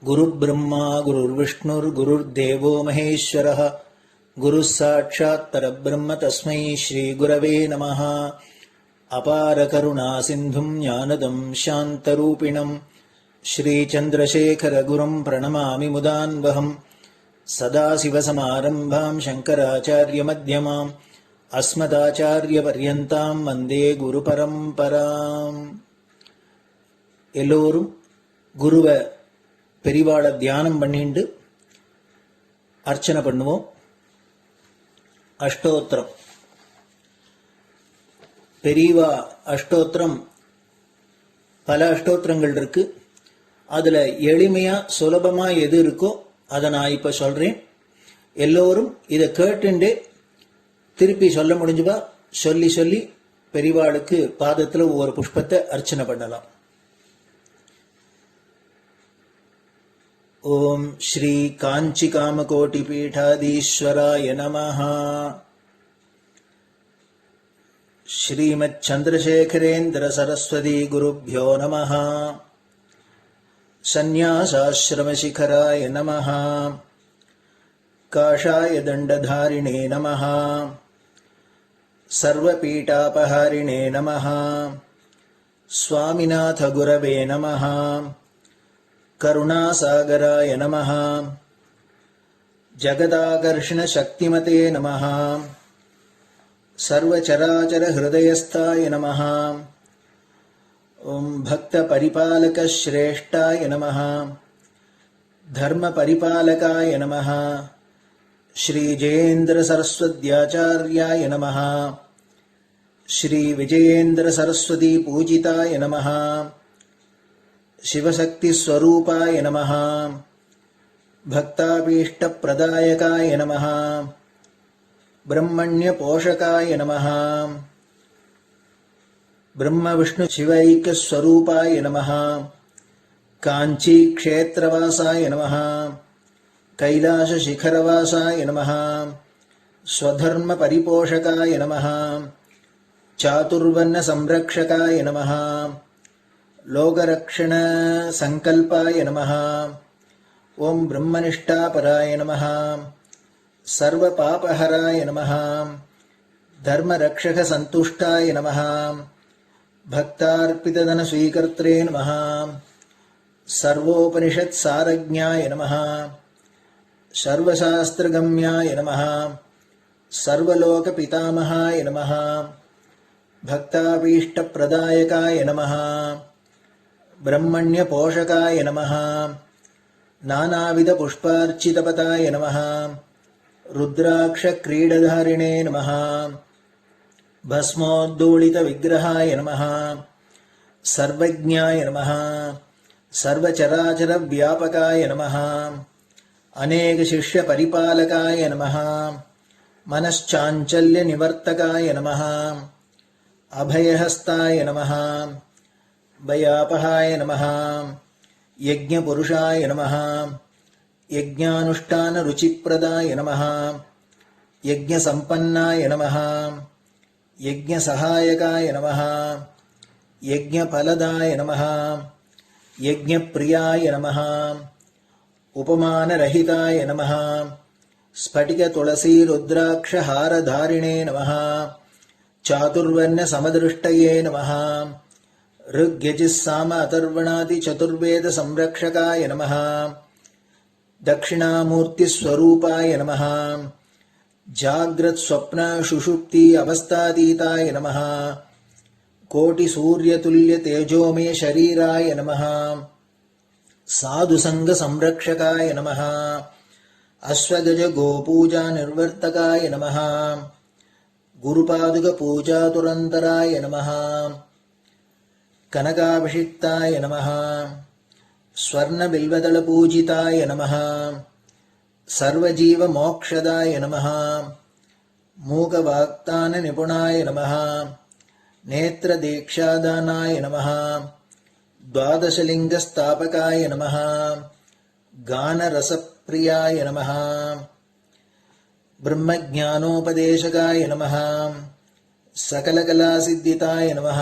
गुरुब्रह्मा गुरुर्विष्णुर्गुरुर्देवो महेश्वरः गुरुः साक्षात् परब्रह्म तस्मै श्रीगुरवे नमः। अपारकरुणासिन्धुम् ज्ञानदम् शान्तरूपिणम् श्रीचन्द्रशेखरगुरुम् प्रणमामि मुदान्वहम्। सदाशिवसमारम्भाम् शङ्कराचार्यमध्यमाम् अस्मदाचार्यपर्यन्ताम् वन्दे गुरुपरम्पराम्। எல்லோரும் குருவை பெரிவாளை தியானம் பண்ணிண்டு அர்ச்சனை பண்ணுவோம். அஷ்டோத்திரம். பெரியவா அஷ்டோத்திரம் பல அஷ்டோத்திரங்கள் இருக்கு. அதுல எளிமையா சுலபமா எது இருக்கோ அதை நான் இப்ப சொல்றேன். எல்லோரும் இதை கேட்டுண்டே திருப்பி சொல்ல முடிஞ்சுபா சொல்லி சொல்லி பெரியவாளுக்கு பாதத்துல ஒவ்வொரு புஷ்பத்தை அர்ச்சனை பண்ணலாம். ஓம் ஸ்ரீ காஞ்சி காமகோட்டி பீடாதீஸ்வராய நமஹ. ஸ்ரீமத் சந்திரசேகரேந்திர சரஸ்வதி குருப்யோ நமஹ. சந்நியாசாஸ்ரமசிகராய நமஹ. காஷாய தண்டதாரிணே நமஹ. சர்வபீடாபஹாரிணே நமஹ. स्वामिनाथ गुरवे नमः. करुणासागराय नमः. जगदाकर्षण शक्तिमते नमः. सर्वचराचर हृदयस्थाय नमः. ओम भक्त परिपालक श्रेष्ठाय नमः. धर्म परिपालकाय नमः. श्री जयेन्द्र सरस्वत्याचार्याय नमः. श्री विजयेन्द्र सरस्वती पूजिताय नमः. शिवशक्ति स्वरूपाय नमः. भक्ताभीष्ट प्रदायकाय नमः. ब्रह्मण्य पोषकाय नमः. ब्रह्म विष्णु शिवैक स्वरूपाय नमः. कांची क्षेत्रवासाय नमः. कैलाश शिखरवासाय नमः. स्वधर्म परिपोषकाय नमः. चातुर्वर्ण संरक्षकाय नमः. लोकरक्षण संकल्पाय नमः. ओम ब्रह्मनिष्ठापराय नमः. सर्वपापहराय नमः. धर्मरक्षक संतुष्टाय नमः. भक्तार्पितधन स्वीकर्त्रे नमः. सर्वोपनिषत् सारज्ञाय नमः. सर्वशास्त्रगम्याय नमः. सर्वलोक पितामहाय नमः. भक्ताभीष्ट प्रदायकाय नमः. ब्रह्मण्य पोषकाय नमः. नानाविध पुष्पार्चितपताय नमः. रुद्राक्ष क्रीडधारिणे नमः. भस्मोद्दोलित विग्रहाय नमः. सर्वज्ञाय नमः. सर्वचराचर व्यापकाय नमः. अनेक शिष्य परिपालकाय नमः. मनश्चाञ्चल्य निवर्तकाय नमः. अभयहस्ताय नमः. भयापहाय नमः. यज्ञपुरुषाय नमः. यज्ञानुष्ठान रुचिप्रदाय नमः. यज्ञसम्पन्नाय नमः. यज्ञसहायकाय नमः. यज्ञफलदाय नमः. यज्ञप्रियाय नमः. उपमानरहिताय नमः. स्फटिक तुलसी रुद्राक्ष हारधारिणे नमः. चातुर्वर्ण समदृष्टये नमः. ऋग्यजुस्साम अथर्वणादि चतुर्वेद संरक्षकाय नमः. दक्षिणामूर्ति स्वरूपाय नमः. जाग्रत स्वप्न सुषुप्ति अवस्थातीताय नमः. कोटि सूर्यतुल्य तेजोमय शरीराय नमः. साधु संग संरक्षकाय नमः. अश्वगज गोपूजा निर्वर्तकाय नमः. गुरुपादुक पूजातुरन्तराय नमः. कनकाभिषिक्ताय नमः. स्वर्ण बिल्वदल पूजिताय नमः. सर्वजीव मोक्षदाय नमः मूकवाक्तान निपुणाय नमः नेत्रदीक्षादानाय नमः द्वादशलिङ्गस्थापकाय नमः गानरसप्रियाय नमः ब्रह्मज्ञानोपदेशकाय नमः सकलकलासिद्धिताय नमः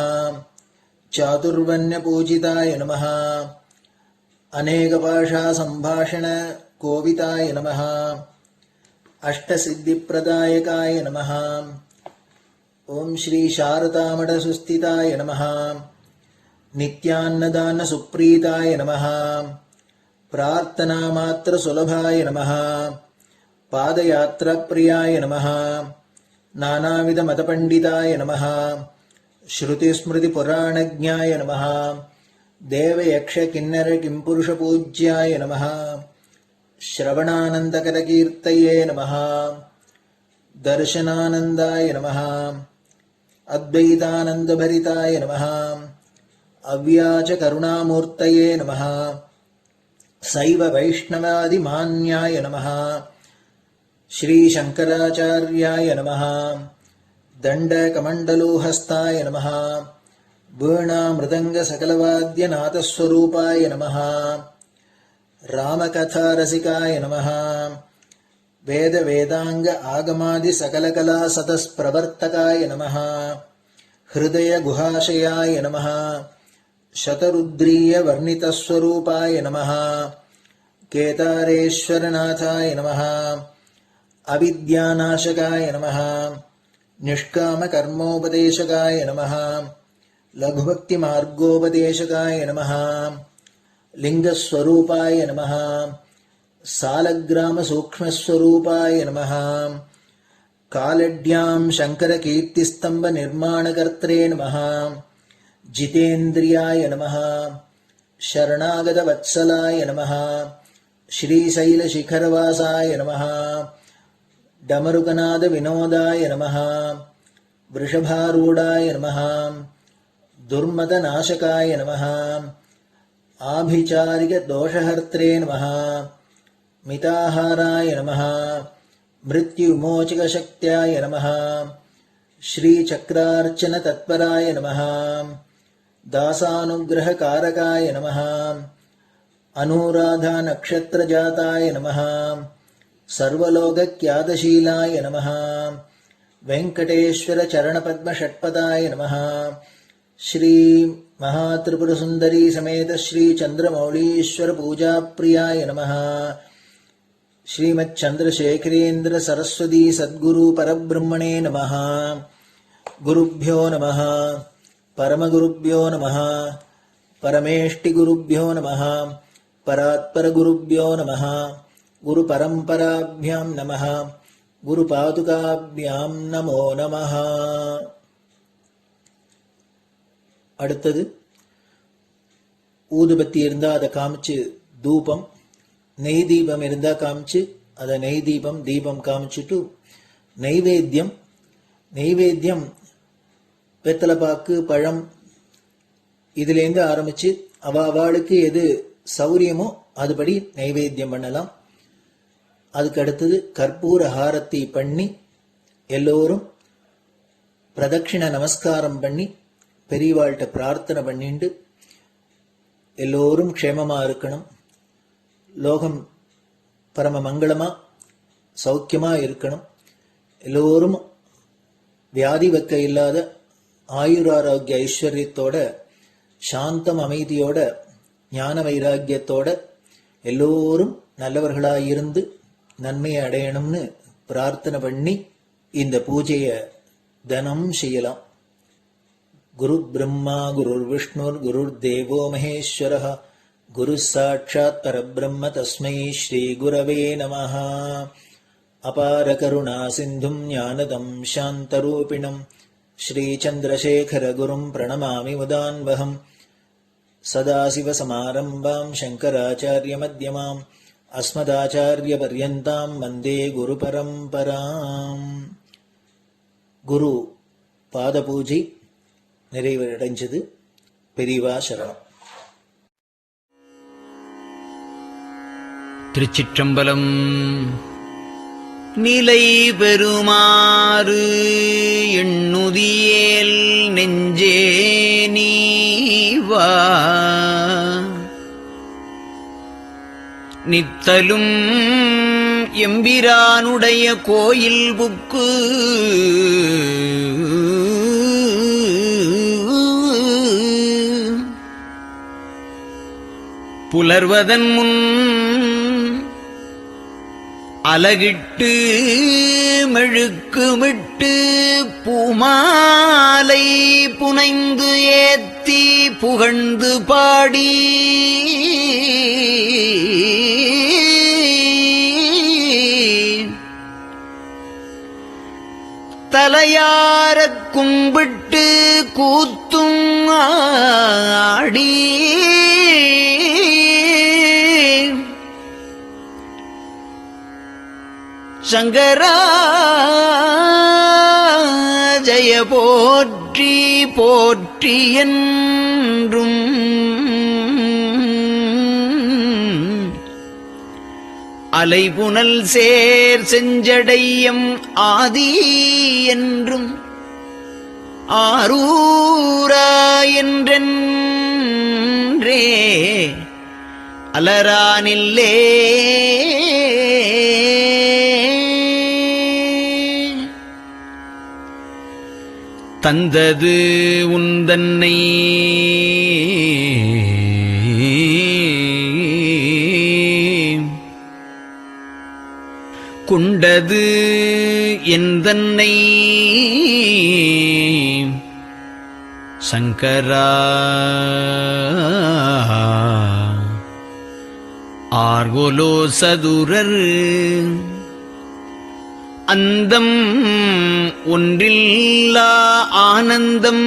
चातुर्वण्यपूजिताय नमः अनेकभाषासम्भाषण कोविताय नमः अष्टसिद्धिप्रदायकाय नमः ओम श्री शारदामठसुस्थिताय नमः नित्यान्नदानसुप्रीताय नमः प्रार्थनामात्रसुलभाय नमः पादयात्राप्रियाय नमः नानाविधमतपण्डिताय नमः श्रुतिस्मृतिपुराणज्ञाय नमः देवयक्षकिन्नरकिंपुरुषपूज्याय नमः श्रवणानन्दकरकीर्तये नमः दर्शनानन्दाय नमः अद्वैतानन्दभरिताय नमः अव्याजकरुणामूर्तये नमः शैव वैष्णवादिमान्याय नमः श्रीशङ्कराचार्याय नमः दण्डकमण्डलोहस्ताय नमः वीणामृदङ्गसकलवाद्यनाथस्वरूपाय नमः रामकथारसिकाय नमः वेदवेदाङ्ग आगमादिसकलकलासतस्प्रवर्तकाय नमः हृदयगुहाशयाय नमः शतरुद्रीयवर्णितस्वरूपाय नमः केदारेश्वरनाथाय नमः अविद्यानाशकाय नमः निष्कामकर्मोपदेशकाय नमः लघुभक्तिमार्गोपदेशकाय नमः लिङ्गस्वरूपाय नमः सालग्रामसूक्ष्मस्वरूपाय नमः कालड्यां शङ्करकीर्तिस्तम्भनिर्माणकर्त्रे नमः जितेन्द्रियाय नमः शरणागतवत्सलाय नमः श्रीशैलशिखरवासाय नमः डमरुकनादविनोदाय नमः वृषभारूढाय नमः दुर्मदनाशकाय नमः आभिचारिकदोषहर्त्रे नमः मिताहाराय नमः मृत्युविमोचकशक्त्याय नमः श्रीचक्रार्चनतत्पराय नमः दासानुग्रहकारकाय नमः अनुराधानक्षत्रजाताय नमः सर्वलोकख्यातशीलाय नमः वेङ्कटेश्वरचरणपद्मषट्पदाय नमः श्री महात्रिपुरसुन्दरी समेत श्री चन्द्रमौळीश्वर पूजाप्रियाय नमः श्रीमच्चन्द्रशेखरेन्द्र सरस्वती सद्गुरु परब्रह्मणे नमः गुरुभ्यो नमः परमगुरुभ्यो नमः परमेष्टिगुरुभ्यो नमः परात्परगुरुभ्यो नमः गुरुपरम्पराभ्यां नमः गुरुपादुकाभ्यां नमो नमः அடுத்தது ஊதுபத்தி இருந்தா அதை காமிச்சு தூபம், நெய் தீபம் இருந்தா காமிச்சு அதை நெய் தீபம் தீபம் காமிச்சுட்டு நைவேத்தியம் வெத்தலைப்பாக்கு பழம் இதுலேருந்து ஆரம்பிச்சு அவளுக்கு எது சௌரியமோ அதுபடி நைவேத்தியம் பண்ணலாம். அதுக்கு அடுத்தது கற்பூர ஹாரத்தி பண்ணி எல்லோரும் பிரதட்சிண நமஸ்காரம் பண்ணி பெரியவாள்கிட்ட பிரார்த்தனை பண்ணிண்டு எல்லோரும் க்ஷேமமா இருக்கணும், லோகம் பரம மங்களமா சௌக்கியமா இருக்கணும், எல்லோரும் வியாதி வெக்க இல்லாத ஆயுராரோக்கிய ஐஸ்வர்யத்தோட சாந்தம் அமைதியோட ஞான வைராக்கியத்தோட எல்லோரும் நல்லவர்களாயிருந்து நன்மையை அடையணும்னு பிரார்த்தனை பண்ணி இந்த பூஜையை தினம் செய்யலாம். குரு பிரம்மா குருர் விஷ்ணுர் குருர் தேவோ மகேஸ்வரः குரு சாட்சாத் பரபிரம்ம தஸ்மை ஸ்ரீ குரவே நமः. அபார கருணா சிந்தும் ஞானதம் சாந்தரூபிணம் ஸ்ரீ சந்திரசேகர குரும் பிரணமாமி முதான்வகம். சதாசிவசமாரம்பாம் சங்கராச்சாரிய மத்யமாம் அஸ்மதாச்சாரிய பர்யந்தாம் வந்தே குரு பரம்பராம். குரு பாத பூஜை நிறைவடைஞ்சது. பெரியவா சரணம். திருச்சிற்றம்பலம். நிலை பெறுமாறு எண்ணுதியேல் நெஞ்சே நீவா, நித்தலும் எம்பிரானுடைய கோயில் புக்கு புலர்வதன் முன் அலகிட்டு மெழுக்குமிட்டு பூமாலை புனைந்து ஏத்தி புகழ்ந்து பாடி தலையாரக் கும்பிட்டு கூத்தும் ஆடி சங்கரா ஜய போற்றி போற்றி என்றும் அலைபுனல் சேர் செஞ்சடையம் ஆதி என்றும் ஆரூரா என்றென்றே அலரானில்லே தந்தது உந்தன்னை கொண்டது எந்தன்னை சங்கரா ஆர்கோலோ சதுரர் அந்தம் ஒன்றில்லா ஆனந்தம்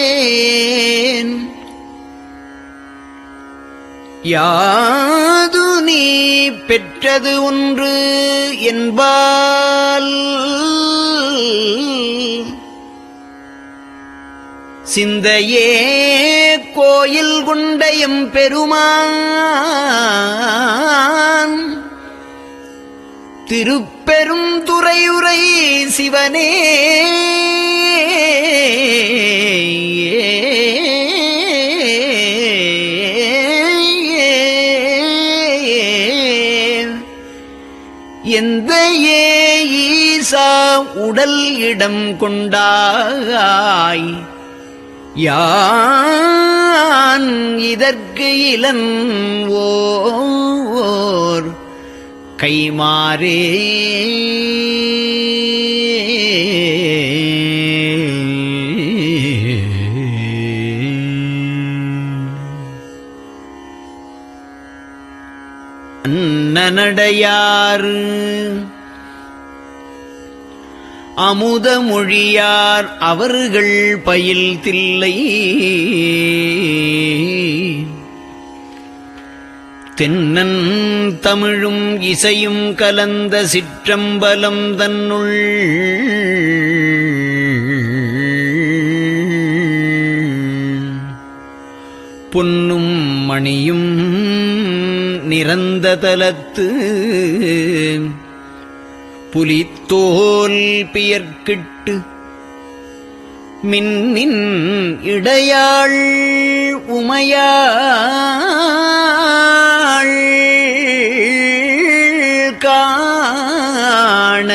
பெற்றேன். யாது நீ பெற்றது ஒன்று என்பால் சிந்தையே கோயில் கொண்டயம் பெருமான் திருப்பெரும் துறையுரை சிவனே எந்த ஈசா உடல் இடம் கொண்டாய் யான் இதற்கு இளன்வோர் கைமாறே அன்னநடையாறு அமுத மொழியார் அவர்கள் பயில் தில்லை தென்னன் தமிழும் இசையும் கலந்த சிற்றம்பலம் தன்னுள் பொன்னும் மணியும் நிறந்த தலத்து புலித்தோல் பியர்க்கிட்டு மின்னின் இடையாள் உமையாள் காண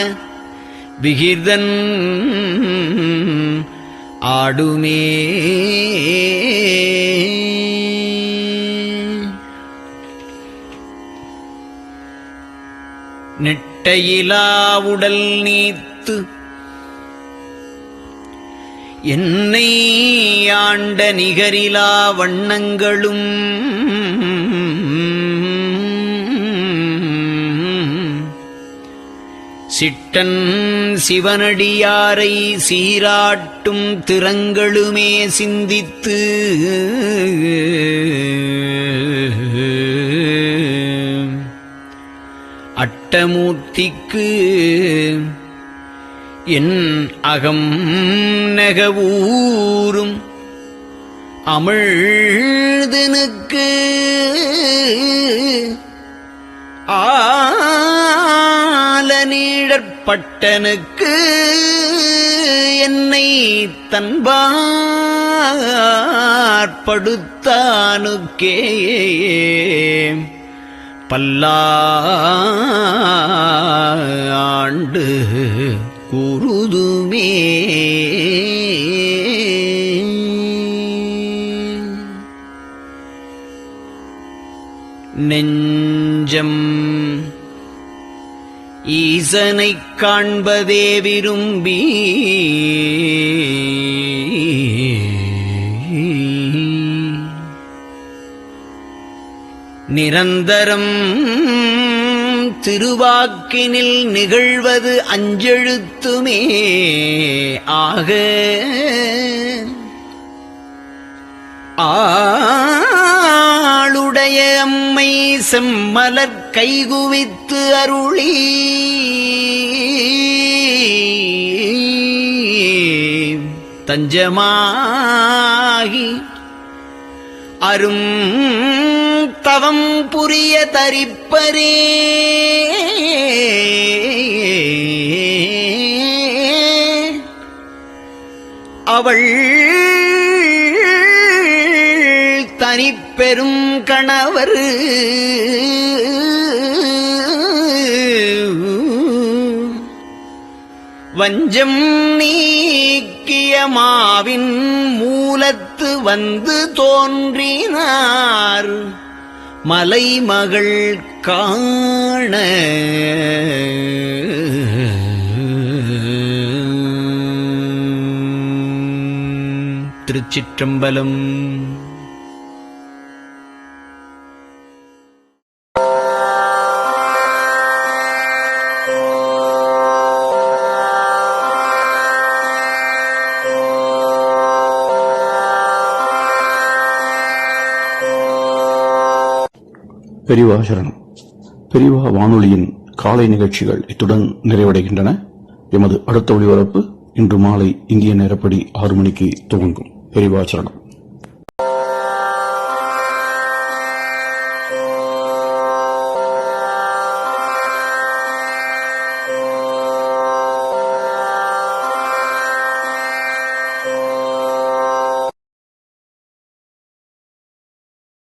விகிர்தன் ஆடுமே நெட்டையிலாவுடல் நீத்து என்னை ஆண்ட நிகரிலா வண்ணங்களும் சிட்டன் சிவனடியாரை சீராட்டும் திறங்களுமே சிந்தித்து அட்டமூர்த்திக்கு என் அகம் நெகவூரும் அமிழ்தனுக்கு ஆலநீழற்பட்டனுக்கு என்னை தன்பாற்படுத்தானுக்கே பல்லாண்டு குருதுமே. நெஞ்சம் ஈசனைக் காண்பதே விரும்பி நிரந்தரம் திருவாக்கினில் நிகழ்வது அஞ்செழுத்துமே ஆக ஆளுடைய அம்மை செம்மலர் கைகுவித்து அருளி தஞ்சமாகி அரும் தவம் புரிய தரிப்பரே அவள் தனிப்பெரும் கணவர் வஞ்சம் நீக்கிய மாவின் மூலத்து வந்து தோன்றினார் மலைமகள் காண. திருச்சிற்றம்பலம். பெரியவா சரணம். பெரியவா வானொலியின் காலை நிகழ்ச்சிகள் இத்துடன் நிறைவடைகின்றன. எமது அடுத்த ஒளிபரப்பு இன்று மாலை இந்திய நேரப்படி 6 மணிக்கு துவங்கும். பெரியவா சரணம்.